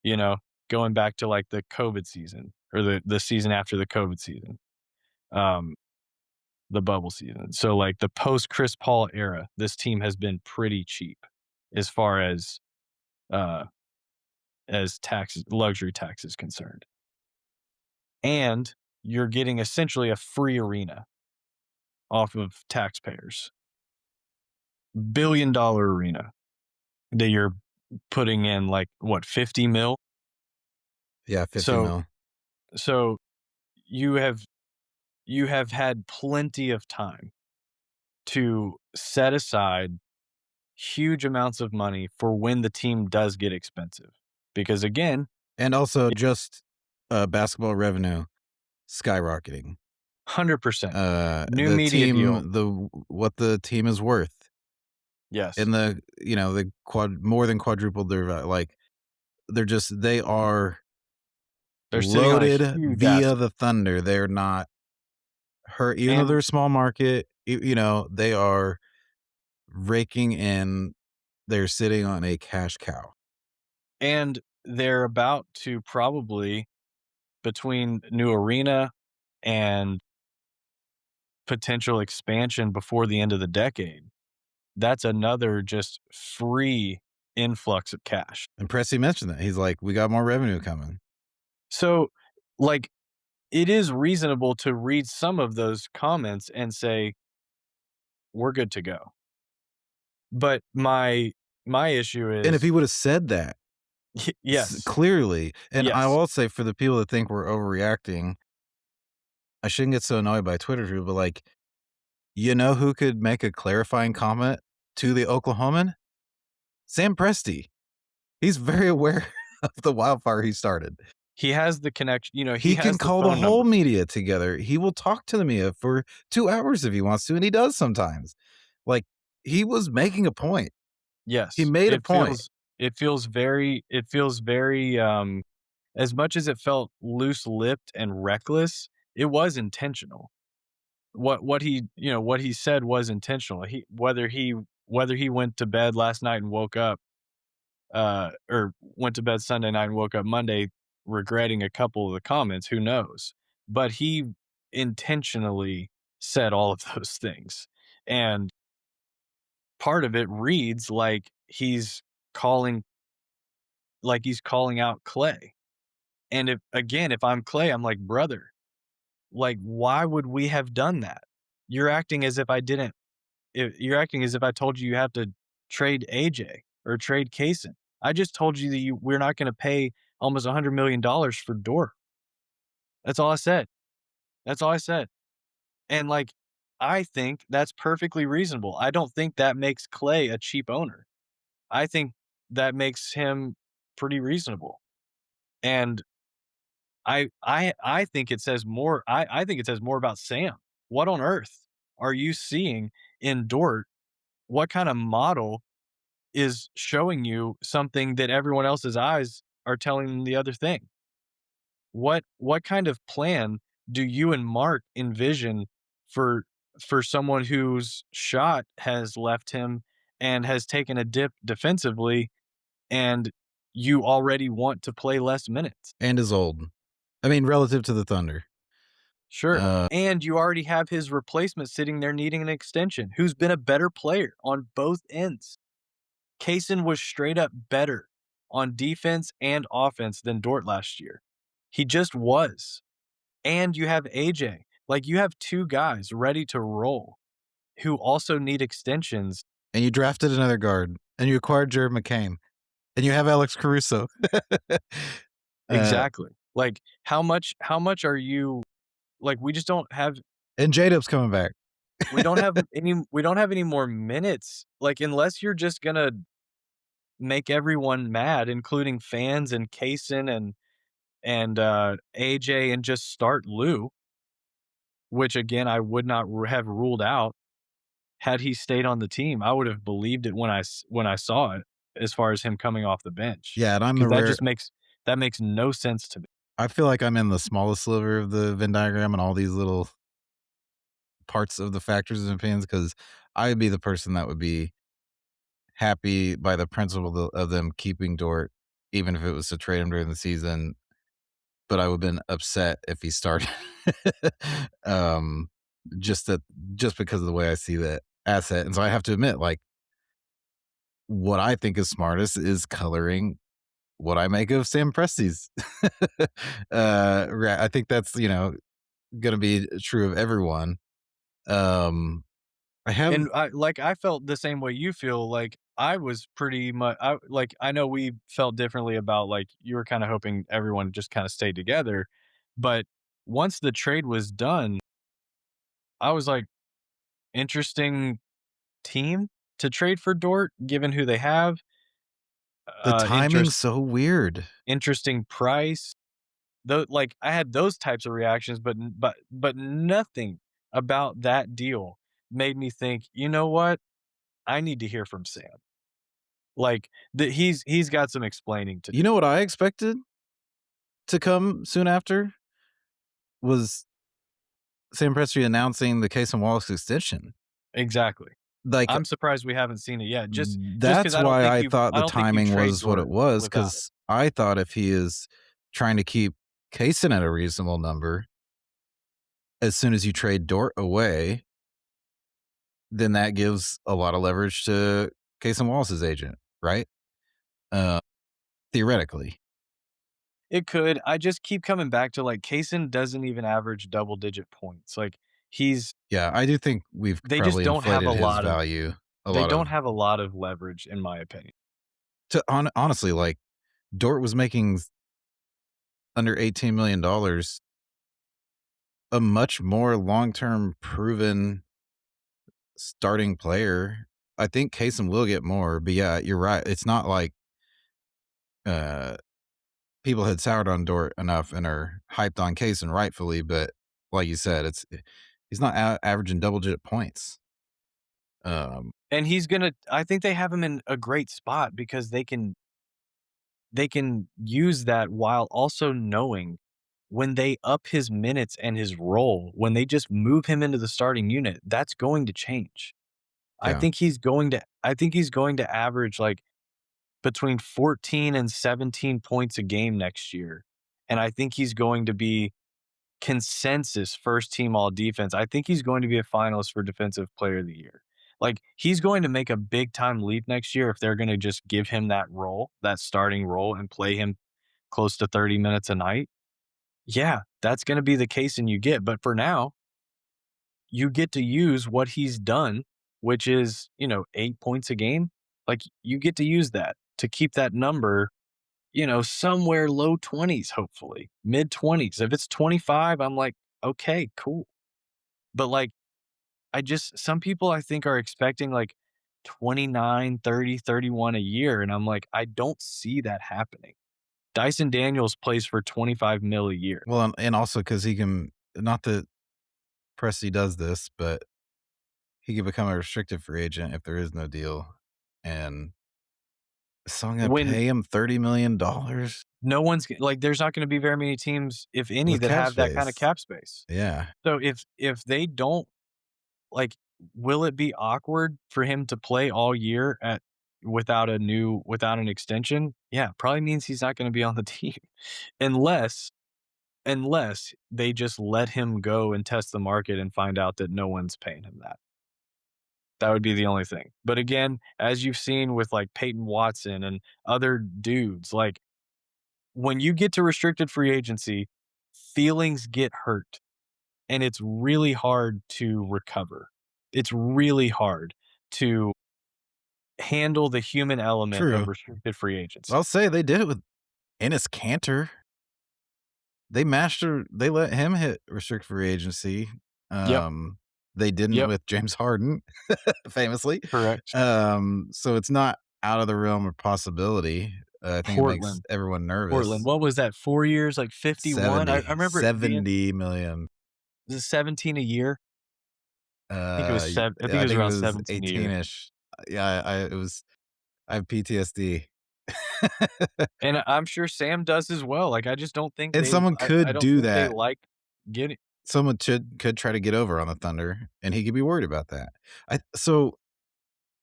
you know, going back to like the COVID season or the season after the COVID season, um, the bubble season. So like the post Chris Paul era, this team has been pretty cheap as far uh as taxes, luxury tax is concerned. And you're getting essentially a free arena off of taxpayers. $1 billion arena that you're putting in, like, what, 50 mil? Yeah, 50 So mil. so you have you have had plenty of time to set aside huge amounts of money for when the team does get expensive. Because again, And also just, basketball revenue skyrocketing. 100% new The media deal. team, what the team is worth, Yes. and the more than quadrupled their like, they are They're sitting on a loaded huge via asset. the Thunder. They're not hurt, even though And they're a small market, they are raking in, they're sitting on a cash cow. and they're about to probably, between new arena and potential expansion before the end of the decade, that's another just free influx of cash. And Presti mentioned that. He's like, "We got more revenue coming." So, like, it is reasonable to read some of those comments and say, "We're good to go." But my issue And if is he would have said that yes, clearly, and I yes, will say for the people that think we're overreacting, I shouldn't get so annoyed by Twitter people, but like, you know who could make a clarifying comment to the Oklahoman? Sam Presti. He's very aware of the wildfire he started. he has the connection, he He can has the call the phone whole number. media together. He will talk to the media for 2 hours if he wants to, and he does sometimes. Like, he was making a point. He Yes, made a point. it feels very, as much as it felt loose-lipped and reckless, it was intentional. What he said was intentional. Whether he went to bed last night and woke up, or went to bed Sunday night and woke up Monday regretting a couple of the comments, who knows? But he intentionally said all of those things, and part of it reads calling he's calling out Clay. And if I'm Clay, I'm like, "Brother, like, why would we have done that? You're acting as if I didn't you're acting as if I told you have to trade AJ or trade Kaysen. I just told you that we're not gonna pay almost $100 million for Dort. That's all I said. That's all I said." And, like, I think that's perfectly reasonable. I don't think that makes Clay a cheap owner. I think that makes him pretty reasonable. And I think it says more I think it says more about Sam. What on earth are you seeing in Dort? What kind of model is showing you something that everyone else's eyes are telling them the other thing? What kind of plan do you and Mark envision for someone whose shot has left him and has taken a dip defensively, and you already want to play less minutes? and is old. I mean, relative to the Thunder. Sure. Uh, And you already have his replacement sitting there needing an extension, who's been a better player on both ends. Kaysen was straight up better on defense and offense than Dort last year. He just was. And you have AJ. Like, you have 2 guys ready to roll who also need extensions. and you drafted another guard, and you acquired Jared McCain, and you have Alex Caruso. uh, Exactly. Like, how much are you like, we just don't have and J-Dub's coming back. we don't have any more minutes. Like, unless you're just gonna make everyone mad, including fans and Kaysen and AJ, and just start Lou, which again, I would not have ruled out had he stayed on the team. I would have believed it when I saw it, as far as him coming off the bench, Yeah, and I'm because the rare that makes no sense to me. I feel like I'm in the smallest sliver of the Venn diagram and all these little parts of the factors and opinions because I would be the person that would be happy by the principle of them keeping Dort, even if it was to trade him during the season, but I would have been upset if he started. um, just that, just because of the way I see that asset, and so I have to admit, like, what I think is smartest is coloring what I make of Sam Presti's. I think that's going to be true of everyone. Um, I have And I felt the same way you feel. Like, I was pretty much I know we felt differently about, like, you were kinda hoping everyone just kinda stayed together, but once the trade was done, I was like, "Interesting team to trade for Dort, given who they have, the timing's interest so weird. interesting price." Though, like, I had those types of reactions, but nothing about that deal made me think, "You know what? I need to hear from Sam." Like, he's got some explaining to You do. know what I expected to come soon after was Sam Presti announcing the Case and Wallace extension. Exactly. Like, I'm surprised we haven't seen it yet, just because that's why I thought I the don't think you timing trade was what it Dort was, without it. because I thought if he is trying to keep Kaysen at a reasonable number, as soon as you trade Dort away, then that gives a lot of leverage to Kaysen Wallace's agent, right? Uh, theoretically. It could. I just keep coming back to, like, Kaysen doesn't even average double digit points. Like, he's Yeah, I do think we've they just probably don't have inflated his value a they lot don't of have a lot of leverage, in my opinion. honestly, like, Dort was making under $18 million, a much more long-term proven starting player. I think Kasem will get more, but yeah, you're right. It's not like uh people had soured on Dort enough and are hyped on Kasem rightfully, but like you said, he's not averaging double digit points. Um, And I think they have him in a great spot because they can use that while also knowing when they up his minutes and his role, when they just move him into the starting unit, that's going to change. yeah, I think he's going to average, like, between 14 and 17 points a game next year, and I think he's going to be consensus first team all defense. I think he's going to be a finalist for defensive player of the year. Like, he's going to make a big time leap next year if they're gonna just give him that role, that starting role, and play him close to 30 minutes a night. Yeah, that's gonna be the case, and you get, but for now, you get to use what he's done, which is, 8 points a game. Like, you get to use that to keep that number, somewhere low 20s, hopefully, mid 20s. If it's 25, I'm like, okay, cool. But, like, some people I think are expecting, like, 29, 30, 31 a year. And I'm like, I don't see that happening. Dyson Daniels plays for 25 mil a year. Well, and also because he can, not that Presti does this, but he could become a restricted free agent if there is no deal, and is someone gonna When pay him $30 million no one's like, there's not gonna be very many teams, if any, with that cap have that kinda space? cap space. Yeah, So if they don't, like, will it be awkward for him to play all year at without an extension? Yeah, probably means he's not gonna be on the team unless unless they just let him go and test the market and find out that no one's paying him that. That would be the only thing. But again, as you've seen with, like, Peyton Watson and other dudes, like, when you get to restricted free agency, feelings get hurt, and it's really hard to recover. It's really hard to handle the human element of true. restricted free agency. I'll say they did it with Enes Kanter. They let him hit restrict free agency. Yep, Um, they didn't yep, with James Harden, famously. correct. So it's not out of the realm of possibility. I think it makes Portland, everyone Portland. nervous. What was that, 4 years, like 51? I 70, remember it being 70 million. was it 17 a year? I think it was I think Yeah, it I was think it around was 17 a year. 18-ish. Yeah, I have PTSD. And I'm sure Sam does as well. Like, I just don't think And someone I could don't do think they that. like getting. Someone could try to get over on the Thunder, and he could be worried about that. So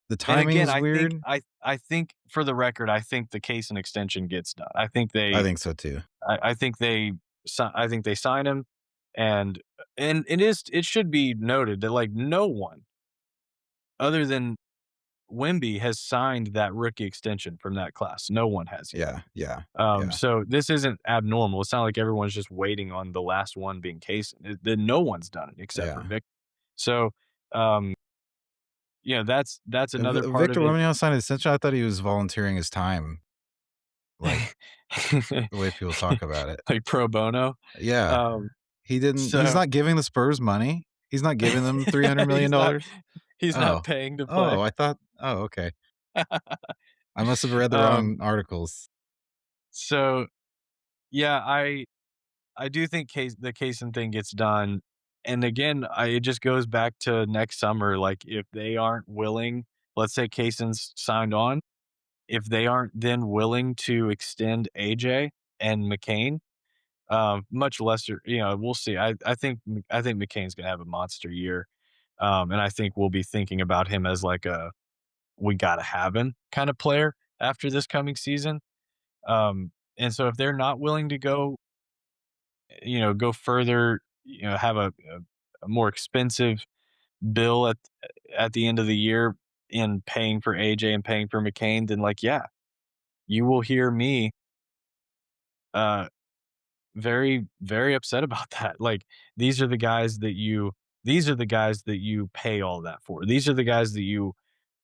the And timing again, is weird. I think for the record, I think the case and extension gets done. I think so too. I think I think they sign him, and it should be noted that, like, no one other than Wemby has signed that rookie extension from that class. No one has yet. Yeah, yeah, yeah, So this isn't abnormal. It's not like everyone's just waiting on the last one being Kaysen. Then no one's done it except for yeah. Vic. So, um, that's another part Victor of it. Wembanyama signed an extension. I thought he was volunteering his time, like the way people talk about it. Like pro bono. Yeah, Um, he's so not giving the Spurs money. He's not giving them $300 million he's not dollars. he's not Oh. paying to play. Oh, I thought, oh, okay. I must have read the um, wrong articles. so yeah, I do think the Kaysen thing gets done. And again, it just goes back to next summer. Like, if they aren't willing, let's say Kaysen's signed on, if they aren't then willing to extend AJ and McCain, much lesser, we'll see. I think McCain's gonna have a monster year. And I think we'll be thinking about him as like a we gotta have him kind of player after this coming season. And so if they're not willing to go further, have a more expensive bill at the end of the year in paying for AJ and paying for McCain, then, like, yeah, you will hear me uh very, very upset about that. Like, these are the guys that you these are the guys that you pay all that for. These are the guys that you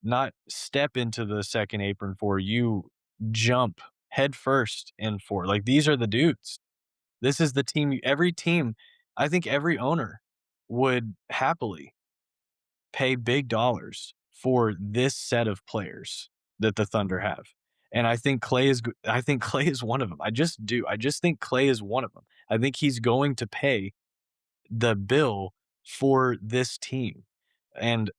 not step into the second apron for, you jump head first in for. Like, these are the dudes. This is the team. Every team, I think every owner would happily pay big dollars for this set of players that the Thunder have. And I think Clay is one of them. I just do. I just think Clay is one of them. I think he's going to pay the bill for this team. And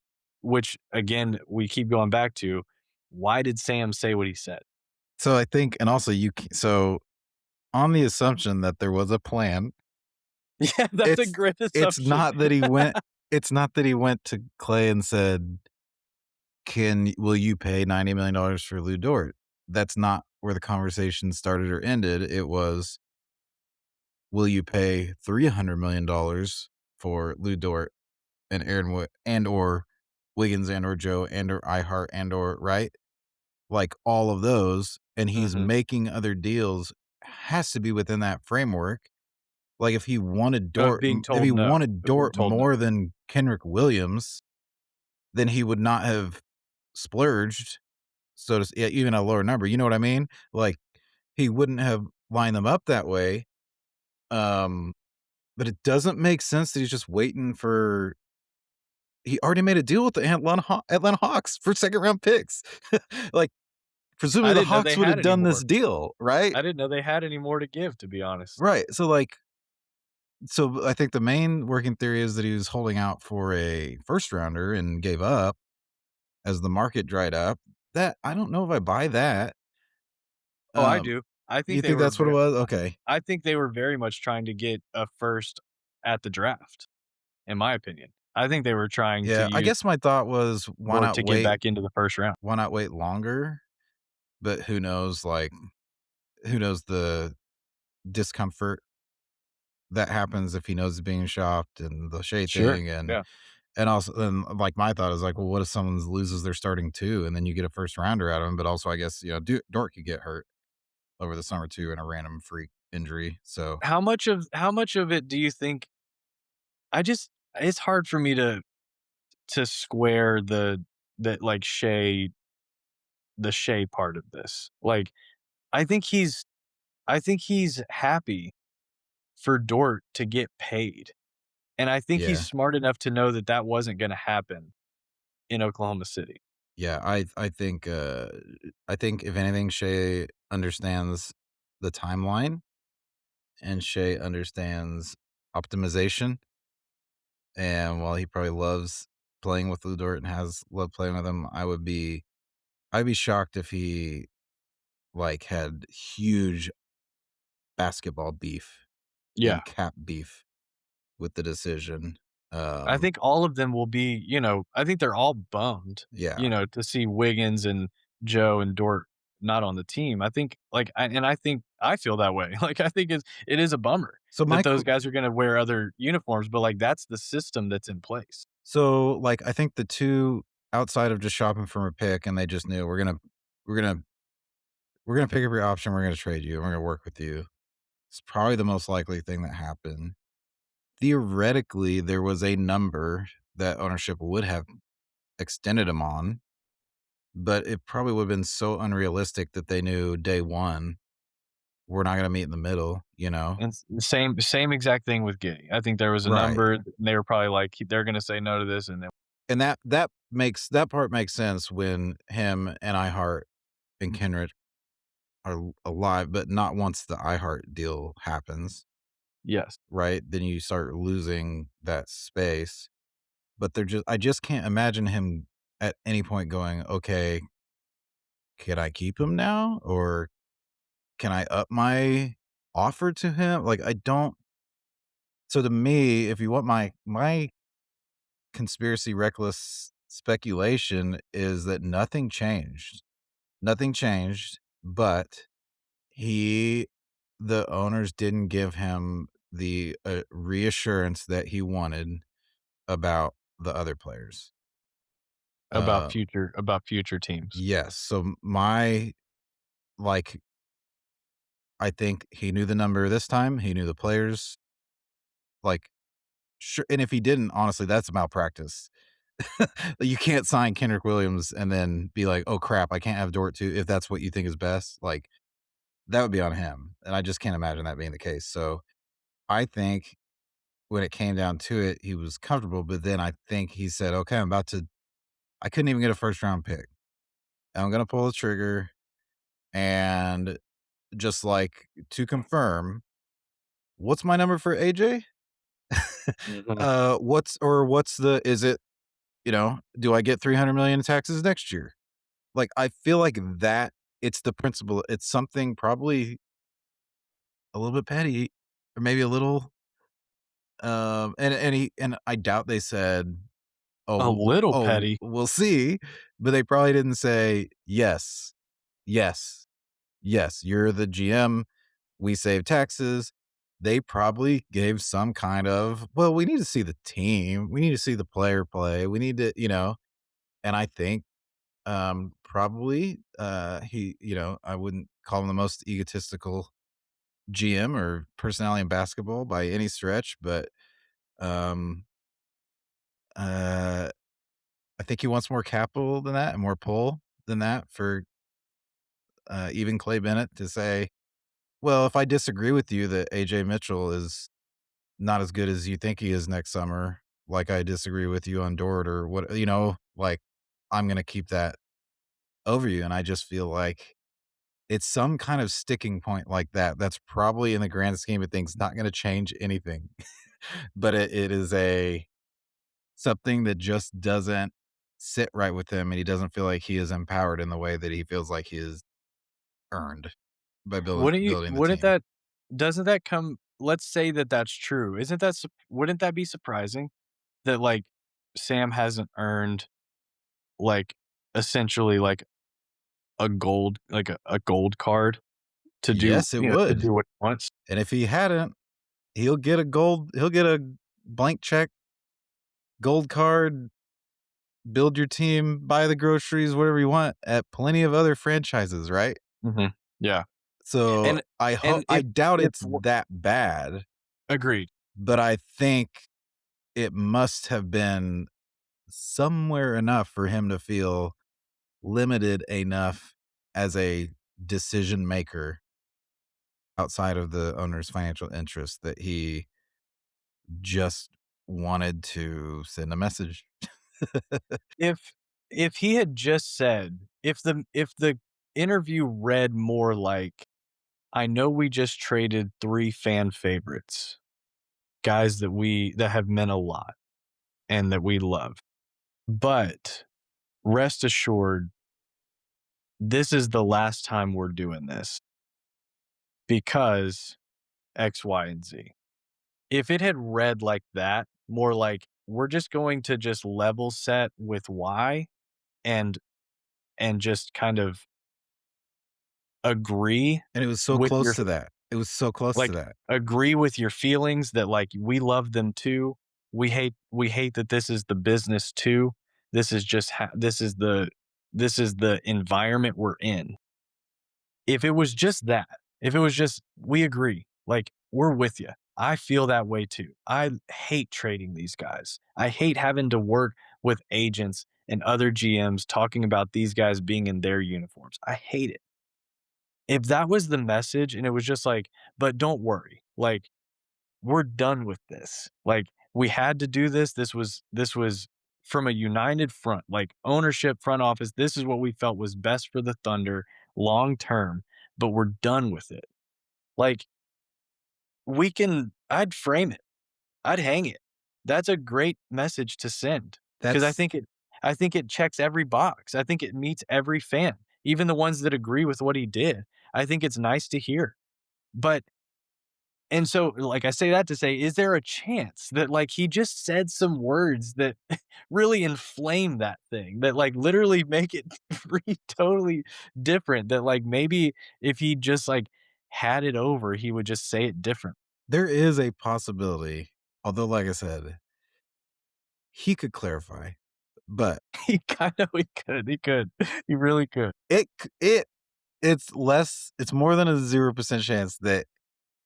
which again, we keep going back to, why did Sam say what he said? So I think, and also so on the assumption that there was a plan, Yeah, that's a it's great it's assumption. not that he went it's not that he went to Clay and said, will you pay $90 million for Lu Dort? That's not where the conversation started or ended. It was, will you pay $300 million for Lu Dort and and or Wiggins and or Joe and or iHeart and or right? Like all of those, and he's Mhm. making other deals, has to be within that framework. Like Of being If he told no. wanted Of being Dort told no. more than Kenrick Williams, then he would not have splurged, yeah, even a lower number, you know what I mean? Like, he wouldn't have lined them up that way, um, but it doesn't make sense that he's just waiting for he already made a deal with the Atlanta Hawks for second round picks. Like, presumably I the didn't know Hawks they would had have any done this more. deal, right? I didn't know they had any more to give, to be honest. Right. So I think the main working theory is that he was holding out for a first rounder and gave up as the market dried up. That I don't know if I buy that. Oh, I Um, do. I think you they think were that's what it very was? Okay. I think they were very much trying to get a first at the draft, in my opinion. I think they were trying to Yeah, I use guess my thought was Dort to get back into the first round. why not wait longer? But who knows, like, who knows the discomfort that happens if he knows he's being shopped and the Shea Sure. thing Yeah. and also and, like, my thought is like, well, what if someone loses their starting 2 and then you get a first rounder out of him, but also I guess, Dort could get hurt over the summer too in a random freak injury, so How much of it do you think I just it's hard for me to square like the Shea part of this. Like, I think he's I think he's happy for Dort to get paid, and I think he's yeah. smart enough to know that that wasn't gonna happen in Oklahoma City. Yeah, I think if anything, Shea understands the timeline and Shea understands optimization. And while he probably loves playing with Lu Dort and has loved playing with him, I'd be shocked if he like had huge basketball beef Yeah. and cap beef with the decision. I Um, think all of them will be, I think they're all bummed, yeah. to see Wiggins and Joe and Dort not on the team. I think I think I feel that way. Like, I think it is a bummer So that my those qu- guys are gonna wear other uniforms, but, like, that's the system that's in place. so like I think the two outside of just shopping from a pick and they just knew we're gonna we're gonna pick up your option, we're gonna trade you, and we're gonna work with you. It's probably the most likely thing that happened. Theoretically, there was a number that ownership would have extended him on, but it probably would have been so unrealistic that they knew day 1, we're not gonna meet in the middle, you know? And same exact thing with Giddey. I think there was a Right. number, and they were probably like, they're gonna say no to this, and then And that part makes sense when him and iHeart and Kenrich are alive, but not once the iHeart deal happens, yes, right? Then you start losing that space. But I just can't imagine him at any point going, "Okay, could I keep him now? Or can I up my offer to him?" Like, I don't so to me, if you want my conspiracy reckless speculation is that nothing changed. Nothing changed, but he the owners didn't give him the, reassurance that he wanted about the other players. about Uh, future teams. yes, so my like, I think he knew the number this time, he knew the players, like, sure and if he didn't, honestly, that's malpractice. You can't sign Kendrick Williams and then be like, "Oh, crap, I can't have Dort too," if that's what you think is best, like, that would be on him, and I just can't imagine that being the case, so, I think when it came down to it, he was comfortable, but then I think he said, "Okay, I couldn't even get a first round pick. I'm gonna pull the trigger," and just, like, to confirm, "What's my number for AJ?" Mhm. What's the is it, do I get 300,000,000 in taxes next year? Like, I feel like that it's the principle. It's something probably a little bit petty or maybe a little, and I doubt they said, A "Oh little oh, petty. we'll see," but they probably didn't say, "Yes, yes, yes, you're the GM, we save taxes." They probably gave some kind of, "Well, we need to see the team, we need to see the player play, we need to," and I think probably, I wouldn't call him the most egotistical GM or personality in basketball by any stretch, but, um, uh, I think he wants more capital than that and more pull than that for, even Clay Bennett to say, "Well, if I disagree with you that AJ Mitchell is not as good as you think he is next summer, like I disagree with you on Dort or what," like, I'm gonna keep that over you, and I just feel like it's some kind of sticking point like that that's probably in the grand scheme of things not gonna change anything. But it is a something that just doesn't sit right with him, and he doesn't feel like he is empowered in the way that he feels like he is earned by building the wouldn't team. that doesn't that come let's say that that's true. Isn't that wouldn't that be surprising that, like, Sam hasn't earned, like, essentially, like, a gold card to do, Yes, it to would, do what he wants? and if he hadn't, he'll get a blank check, gold card, build your team, buy the groceries, whatever you want at plenty of other franchises, right? Mhm. Yeah. So, And I if doubt if it's w that bad, agreed. but I think it must have been somewhere enough for him to feel limited enough as a decision maker outside of the owner's financial interest that he just wanted to send a message. If he had just said if the interview read more like, "I know we just traded 3 fan favorites, guys that have meant a lot and that we love, but rest assured, this is the last time we're doing this because X, Y, and Z." If it had read like that, more like, "We're just going to just level set with Y and just kind of agree And it was so with close your to that. It was so close to like, that. agree with your feelings that, like, we love them too. We hate that this is the business too. This is just this is the environment we're in." If it was just that, if it was just, "We agree, like, we're with you. I feel that way too. I hate trading these guys. I hate having to work with agents and other GMs talking about these guys being in their uniforms. I hate it." If that was the message and it was just like, "But don't worry, like, we're done with this. Like, we had to do this. This was from a united front, like ownership, front office. This is what we felt was best for the Thunder long term, but we're done with it." Like, I'd frame it. I'd hang it. That's a great message to send because That's I think it checks every box. I think it meets every fan, even the ones that agree with what he did. I think it's nice to hear. But and so, like, I say that to say, is there a chance that, like, he just said some words that really inflame that thing, that, like, literally make it totally different, that, like, maybe if he just, like, had it over, he would just say it different. there is a possibility, although, like I said, he could clarify, but He could, he really could. it's more than a 0% chance that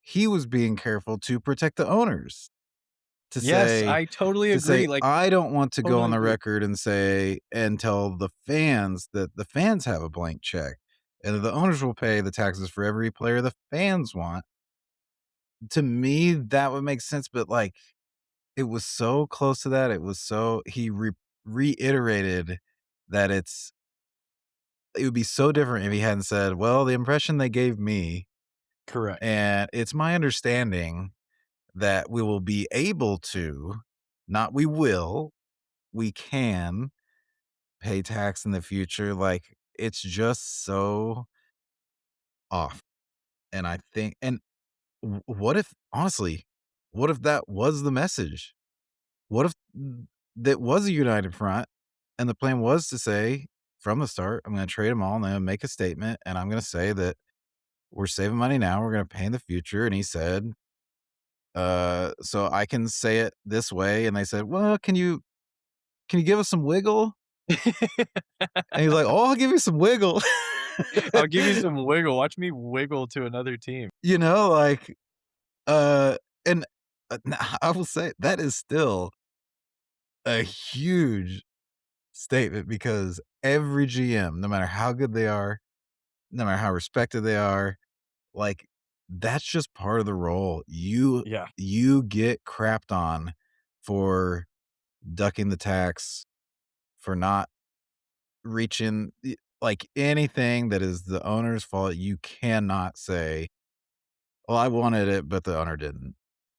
he was being careful to protect the owners. To Yes, say I totally agree, like, "I don't want to go on totally the agree. record and say and tell the fans that the fans have a blank check, and that the owners will pay the taxes for every player the fans want." To me, that would make sense, but, like, it was so close to that, it was so he reiterated that it would be so different if he hadn't said, "Well, the impression they gave me, Correct. and it's my understanding that we will be able to, not we will, we can pay tax in the future." Like, it's just so off, and I think and what if honestly, what if that was the message? What if that was a united front, and the plan was to say from the start, "I'm gonna trade them all, and I'm gonna make a statement, and I'm gonna say that we're saving money now, we're gonna pay in the future," and he said, "So I can say it this way," and they said, "Well, can you give us some wiggle?" And he's like, "Oh, I'll give you some wiggle." I'll give you some wiggle, watch me wiggle to another team. You know, like, uh, and, n I will say that is still a huge statement because every GM, no matter how good they are, no matter how respected they are, like, that's just part of the role. Yeah. You get crapped on for ducking the tax, for not reaching. like, anything that is the owner's fault, you cannot say, "Well, I wanted it, but the owner didn't."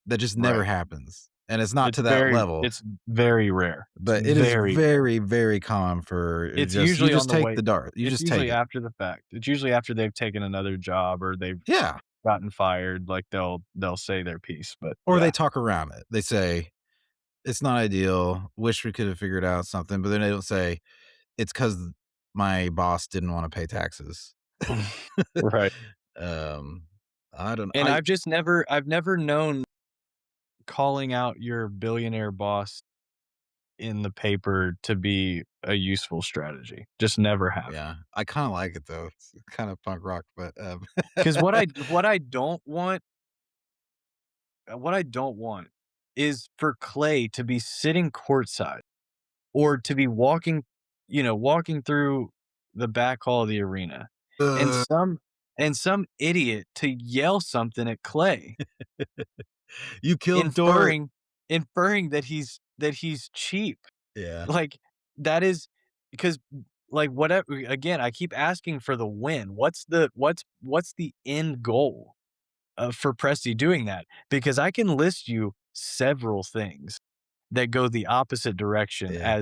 That just never Right. happens, and it's not to that level, It's very rare. It's but it is very rare. very, very common for It's just you usually on just the take way the dart. You it's just take usually it. after the fact. It's usually after they've taken another job or they've Yeah, gotten fired, like, they'll say their piece, but or they yeah. talk around it. They say, "It's not ideal. Wish we could have figured out something," but then they don't say, "It's because my boss didn't wanna pay taxes." Right. Um, I don't And I I've never known calling out your billionaire boss in the paper to be a useful strategy. Just never have. yeah, I kinda like it though. It's kinda punk rock, but, Because what I don't want is for Clay to be sitting courtside or to be walking, walking through the back hall of the arena and uh, some idiot to yell something at Clay, you killed Dort. inferring inferring that he's cheap. Yeah, Like, that is because, like, whatever again, I keep asking for the win. What's the end goal, for Presti doing that? Because I can list you several things that go the opposite direction yeah.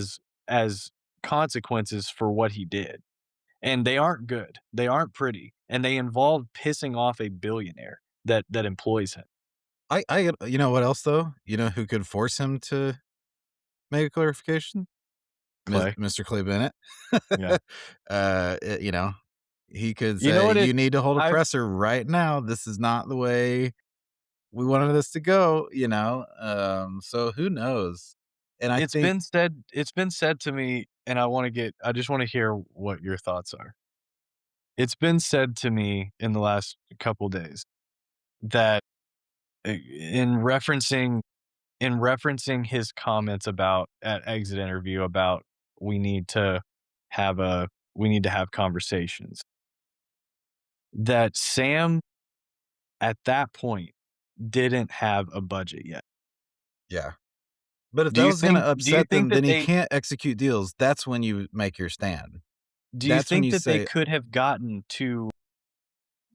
as consequences for what he did, and they aren't good. They aren't pretty, and they involve pissing off a billionaire that employs him. You know what else though? You know who could force him to make a clarification? Clay. Mr. Clay Bennett. Yeah. You know, he could You know say, what it "You need to hold a I've presser right now. This is not the way we wanted this to go," so who knows? And I think it's been said to me, and I just wanna hear what your thoughts are. It's been said to me in the last couple days that, in referencing his comments about at exit interview about we need to we need to have conversations, that Sam, at that point, didn't have a budget yet. yeah. But if that was gonna Do you upset think them, that then he can't execute deals. That's when you make your stand. That's when you they say, could have gotten to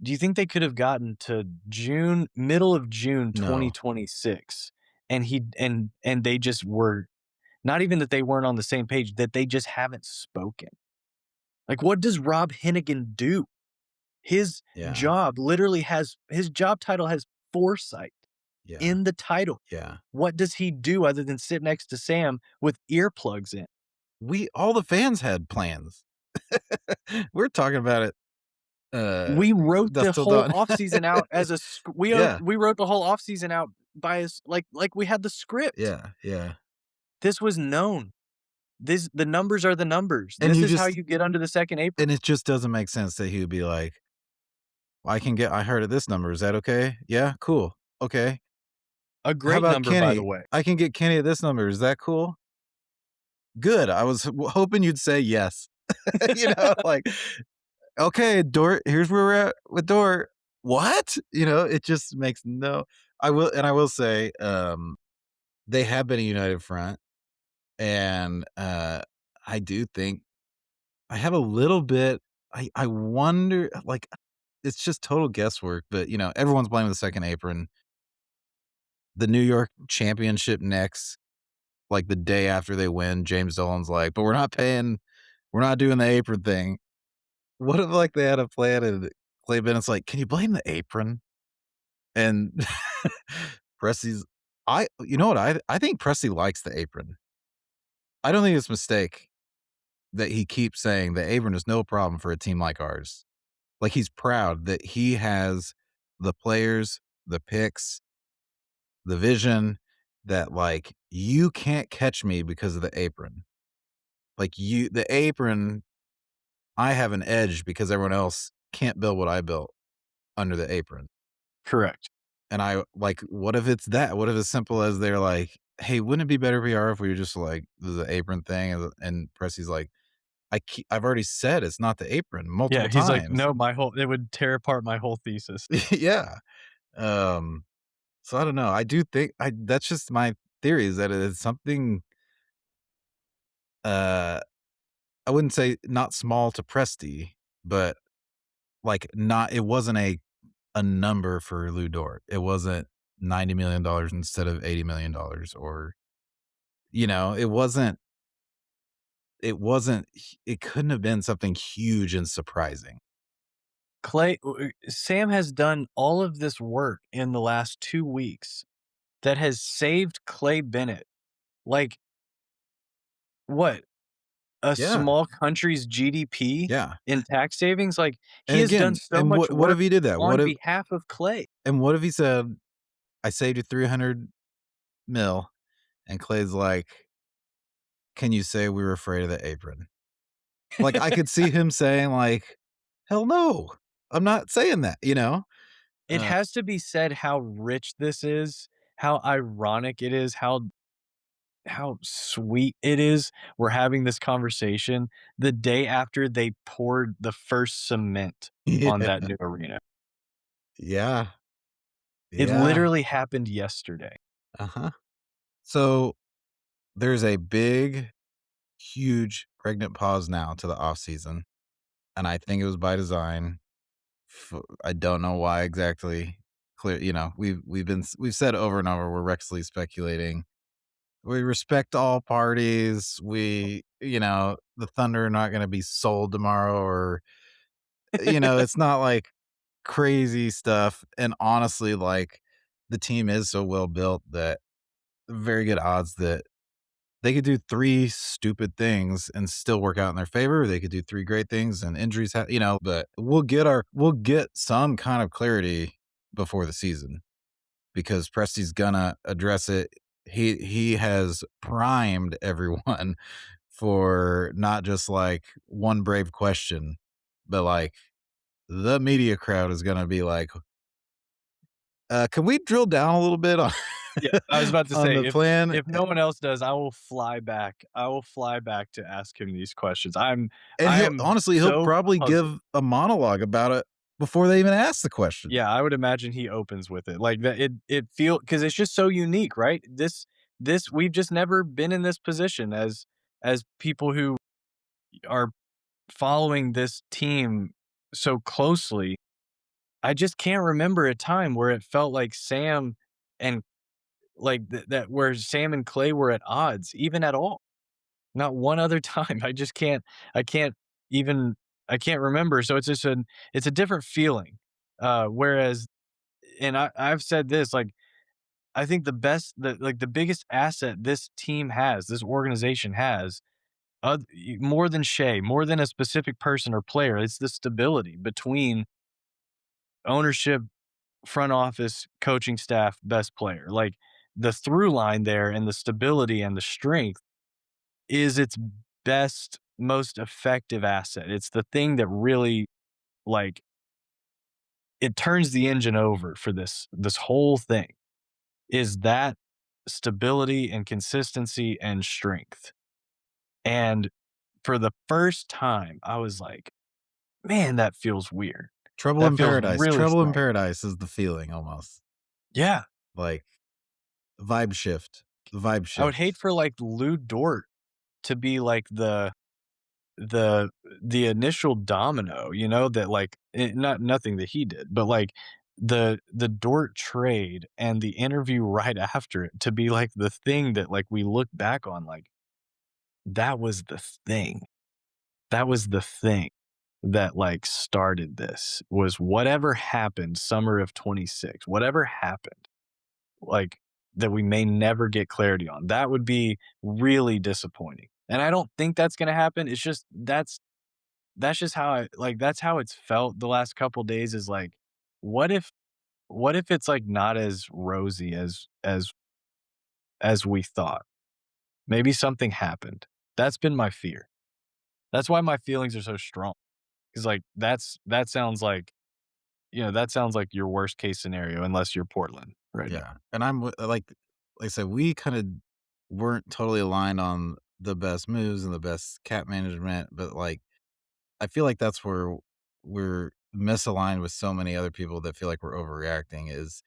do you think they could have gotten to June middle of June "No." 2026, and they just were not even that they weren't on the same page, that they just haven't spoken? Like, what does Rob Hennigan do? His Yeah, job literally has his job title has foresight yeah, in the title. yeah. What does he do other than sit next to Sam with earplugs in? We all the fans had plans. We're talking about it, We wrote the dusk till whole dawn. offseason out as Yeah, we wrote the whole offseason out by us like we had the script. yeah, yeah. This was known. The numbers are the numbers. And This you is how just you get under the second and apron. it just doesn't make sense that he would be like, I heard of this number, is that okay? Yeah, cool, okay. A How great about number, by the Kenny? way. I can get Kenny at this number, is that cool? Good, I was hoping you'd say yes. Like, "Okay, Dort, here's where we're at with Dort." "What?" It just makes no I will say, they have been a united front, and, I do think I have a little bit I wonder, like, it's just total guesswork, but, everyone's blaming the second apron. The New York championship next, like, the day after they win, James Dolan's like, "But we're not doing the apron thing." What if, like, they had a plan and Clay Bennett's like, "Can you blame the apron?" And Presti's you know what? I think Presti likes the apron. I don't think it's a mistake that he keeps saying the apron is no problem for a team like ours. Like, he's proud that he has the players, the picks, the vision that, like, you can't catch me because of the apron. Like, the apron, I have an edge because everyone else can't build what I built under the apron. Correct. And I like, what if it's that? What if it's simple as they're like, "Hey, wouldn't it be better PR if we were just like the apron thing?" And Presti's like, I've already said it's not the apron Yeah, multiple he's like, times." "No, my whole it would tear apart my whole thesis." Yeah. Um, so I don't know. I do think that's just my theory is that it is something, uh, I wouldn't say not small to Presti, but, like, not it wasn't a number for Lu Dort. It wasn't $90 million instead of $80 million, or, it couldn't have been something huge and surprising. Sam has done all of this work in the last 2 weeks that has saved Clay Bennett, like, what, a Yeah, small country's GDP yeah, in tax savings? Like, he and has done again, so much what if work he did that? on behalf of Clay. What if he said, "I saved you 300 mil," and Clay's like, "Can you say we were afraid of the apron?" Like, I could see him saying, like, "Hell no, I'm not saying that," you know? It Uh, has to be said how rich this is, how ironic it is, how sweet it is we're having this conversation the day after they poured the first cement on that yeah, new arena. yeah, It yeah, literally happened yesterday. uh-huh. So, there's a big, huge pregnant pause now to the off season, and I think it was by design. I don't know why exactly. We've said over and over we're recklessly speculating. We respect all parties. The Thunder are not going to be sold tomorrow, or it's not like crazy stuff. And honestly, like, the team is so well built that very good odds that they could do three stupid things and still work out in their favor. They could do three great things and injuries, but we'll get some kind of clarity before the season, because Presti's gonna address it. He has primed everyone for not just like one brave question, but like the media crowd is gonna be like, can we drill down a little bit on Yeah, I was about to on say, the plan? if no one else does, I will fly back. I will fly back to ask him these questions. And I he'll am honestly, he'll so probably puzzled. give a monologue about it before they even ask the question. Yeah, I would imagine he opens with it. Like that it feel because it's just so unique, right? This we've just never been in this position as people who are following this team so closely. I just can't remember a time where it felt like Sam and that where Sam and Clay were at odds, even at all. Not one other time. I can't even I can't remember. So it's a different feeling. Whereas and I've said this, like, I think the biggest asset this team has, this organization has, more than Shea, more than a specific person or player, it's the stability between ownership, front office, coaching staff, best player. Like, the through line there and the stability and the strength is its best, most effective asset. It's the thing that really, like, it turns the engine over for this whole thing, is that stability and consistency and strength. And for the first time, I was like, "Man, that feels weird. Trouble That in feels paradise. really Trouble in strange." paradise is the feeling almost. Yeah. Like, vibe shift. Vibe I would hate shift. for, like, Lu Dort to be, like, the the initial domino, that, like, not nothing that he did, but, like, the Dort trade and the interview right after it to be, like, the thing that, like, we look back on, like, that was the thing. That was the thing that, like, started this, was whatever happened summer of '26, whatever happened, like, that we may never get clarity on. That would be really disappointing, and I don't think that's gonna happen. It's just that's just how that's how it's felt the last couple days, is like, what if what if it's, like, not as rosy as we thought? Maybe something happened. That's been my fear. That's why my feelings are so strong. 'Cause, like, that sounds like, that sounds like your worst case scenario unless you're Portland right now. Yeah, and like I said, we kinda weren't totally aligned on the best moves and the best cap management, but, like, I feel like that's where we're misaligned with so many other people that feel like we're overreacting. Is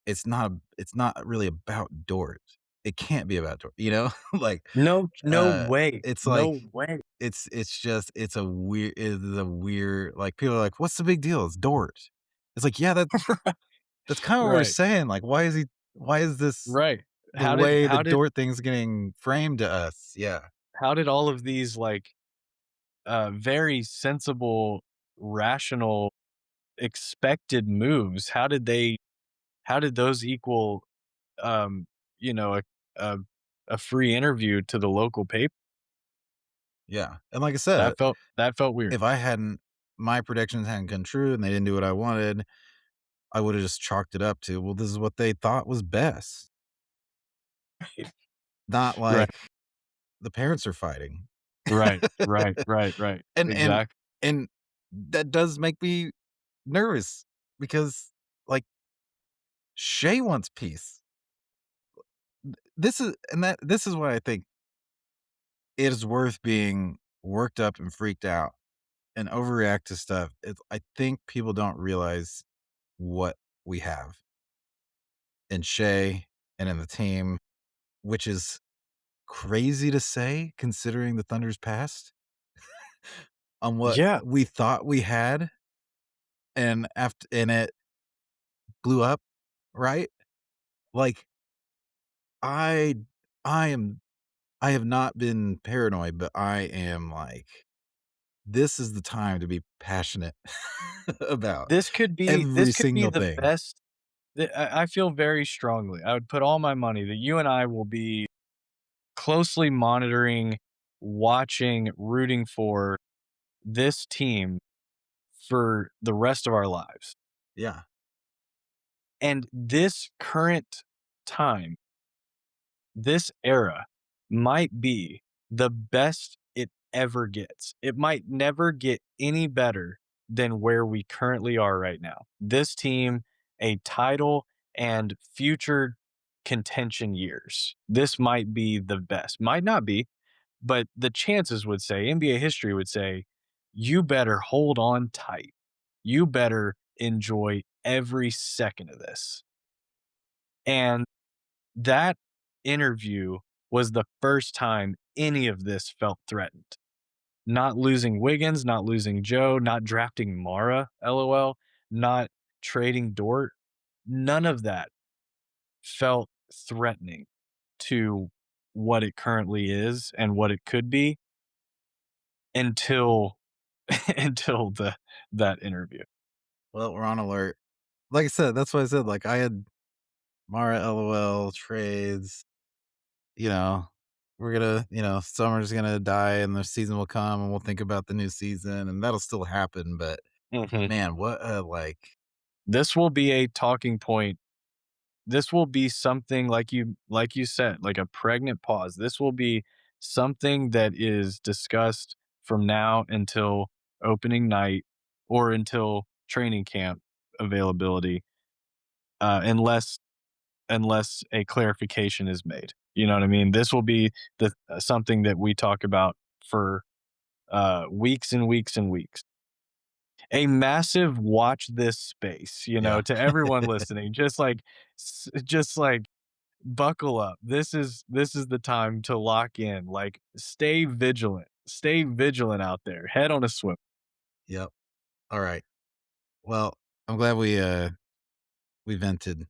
it's not really about Dort. it can't be about Dort, you know? Like, No, no way. it's like No way. it's just it's a weird like, people are like, "What's the big deal? It's Dort." It's like, yeah, that's kinda what we're Right, saying, like, why is this right. the How did way the how did Dort thing's getting framed to us? Yeah. how did all of these, like, very sensible, rational, expected moves, how did those equal, um, you know, a a free interview to the local paper? Yeah, and like I said, That felt weird. if I hadn't my predictions hadn't come true and they didn't do what I wanted, I would've just chalked it up to, well, this is what they thought was best, not Right, like the parents are fighting. right, right, right, right. And and Exactly. and that does make me nervous because, like, Shay wants peace. This is why I think it is worth being worked up and freaked out and overreact to stuff. I think people don't realize what we have in Shay and in the team, which is crazy to say considering the Thunder's past on what Yeah, we thought we had and it blew up, right? Like, I I am I have not been paranoid, but I am like, this is the time to be passionate about every this could be single the thing. best. I feel very strongly. I would put all my money that you and I will be closely monitoring, watching, rooting for this team for the rest of our lives. Yeah. And this current time, this era might be the best it ever gets. It might never get any better than where we currently are right now. This team, a title and future contention years. This might be the best. Might not be, but the chances would say, NBA history would say, you better hold on tight. You better enjoy every second of this. And that interview was the first time any of this felt threatened. Not losing Wiggins, not losing Joe, not drafting Mara, LOL, not trading Dort. None of that felt threatening to what it currently is and what it could be until until that interview. Well, we're on alert. Like I said, that's what I said, like, I had Mara LOL trades, you know, we're gonna summer's gonna die and the season will come and we'll think about the new season and that'll still happen, but Mhm. man, what a like This will be a talking point. This will be something like you said, like a pregnant pause. This will be something that is discussed from now until opening night or until training camp availability, unless a clarification is made. You know what I mean? This will be the something that we talk about for weeks and weeks and weeks. A massive watch this space, yeah. to everyone listening. Just like buckle up. This is the time to lock in. Like stay vigilant. Stay vigilant out there. Head on a swim. Yep. Alright. Well, I'm glad we vented.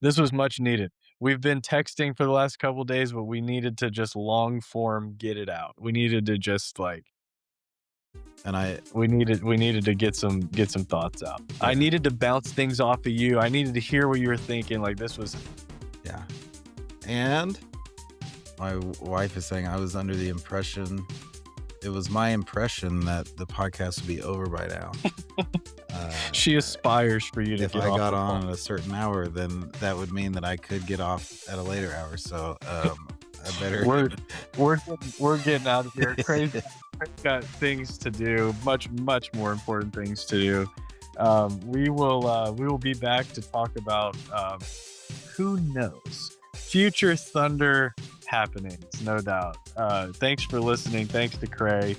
This was much needed. We've been texting for the last couple days, but we needed to just long form get it out. We needed to just like And I we needed to get some thoughts out. I yeah, needed to bounce things off of you. I needed to hear what you were thinking. Like this was yeah. And my wife is saying I was under the impression it was my impression that the podcast would be over by now. Uh, she aspires for you to if get I off got the phone. on at a certain hour, then that would mean that I could get off at a later hour. So I better. We're getting out of here. Crazy got things to do, much more important things to do. We will be back to talk about who knows future Thunder happenings, no doubt. Thanks for listening. Thanks to Cray.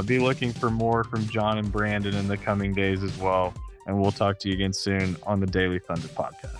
Be looking for more from John and Brandon in the coming days as well. And we'll talk to you again soon on the Daily Thunder podcast.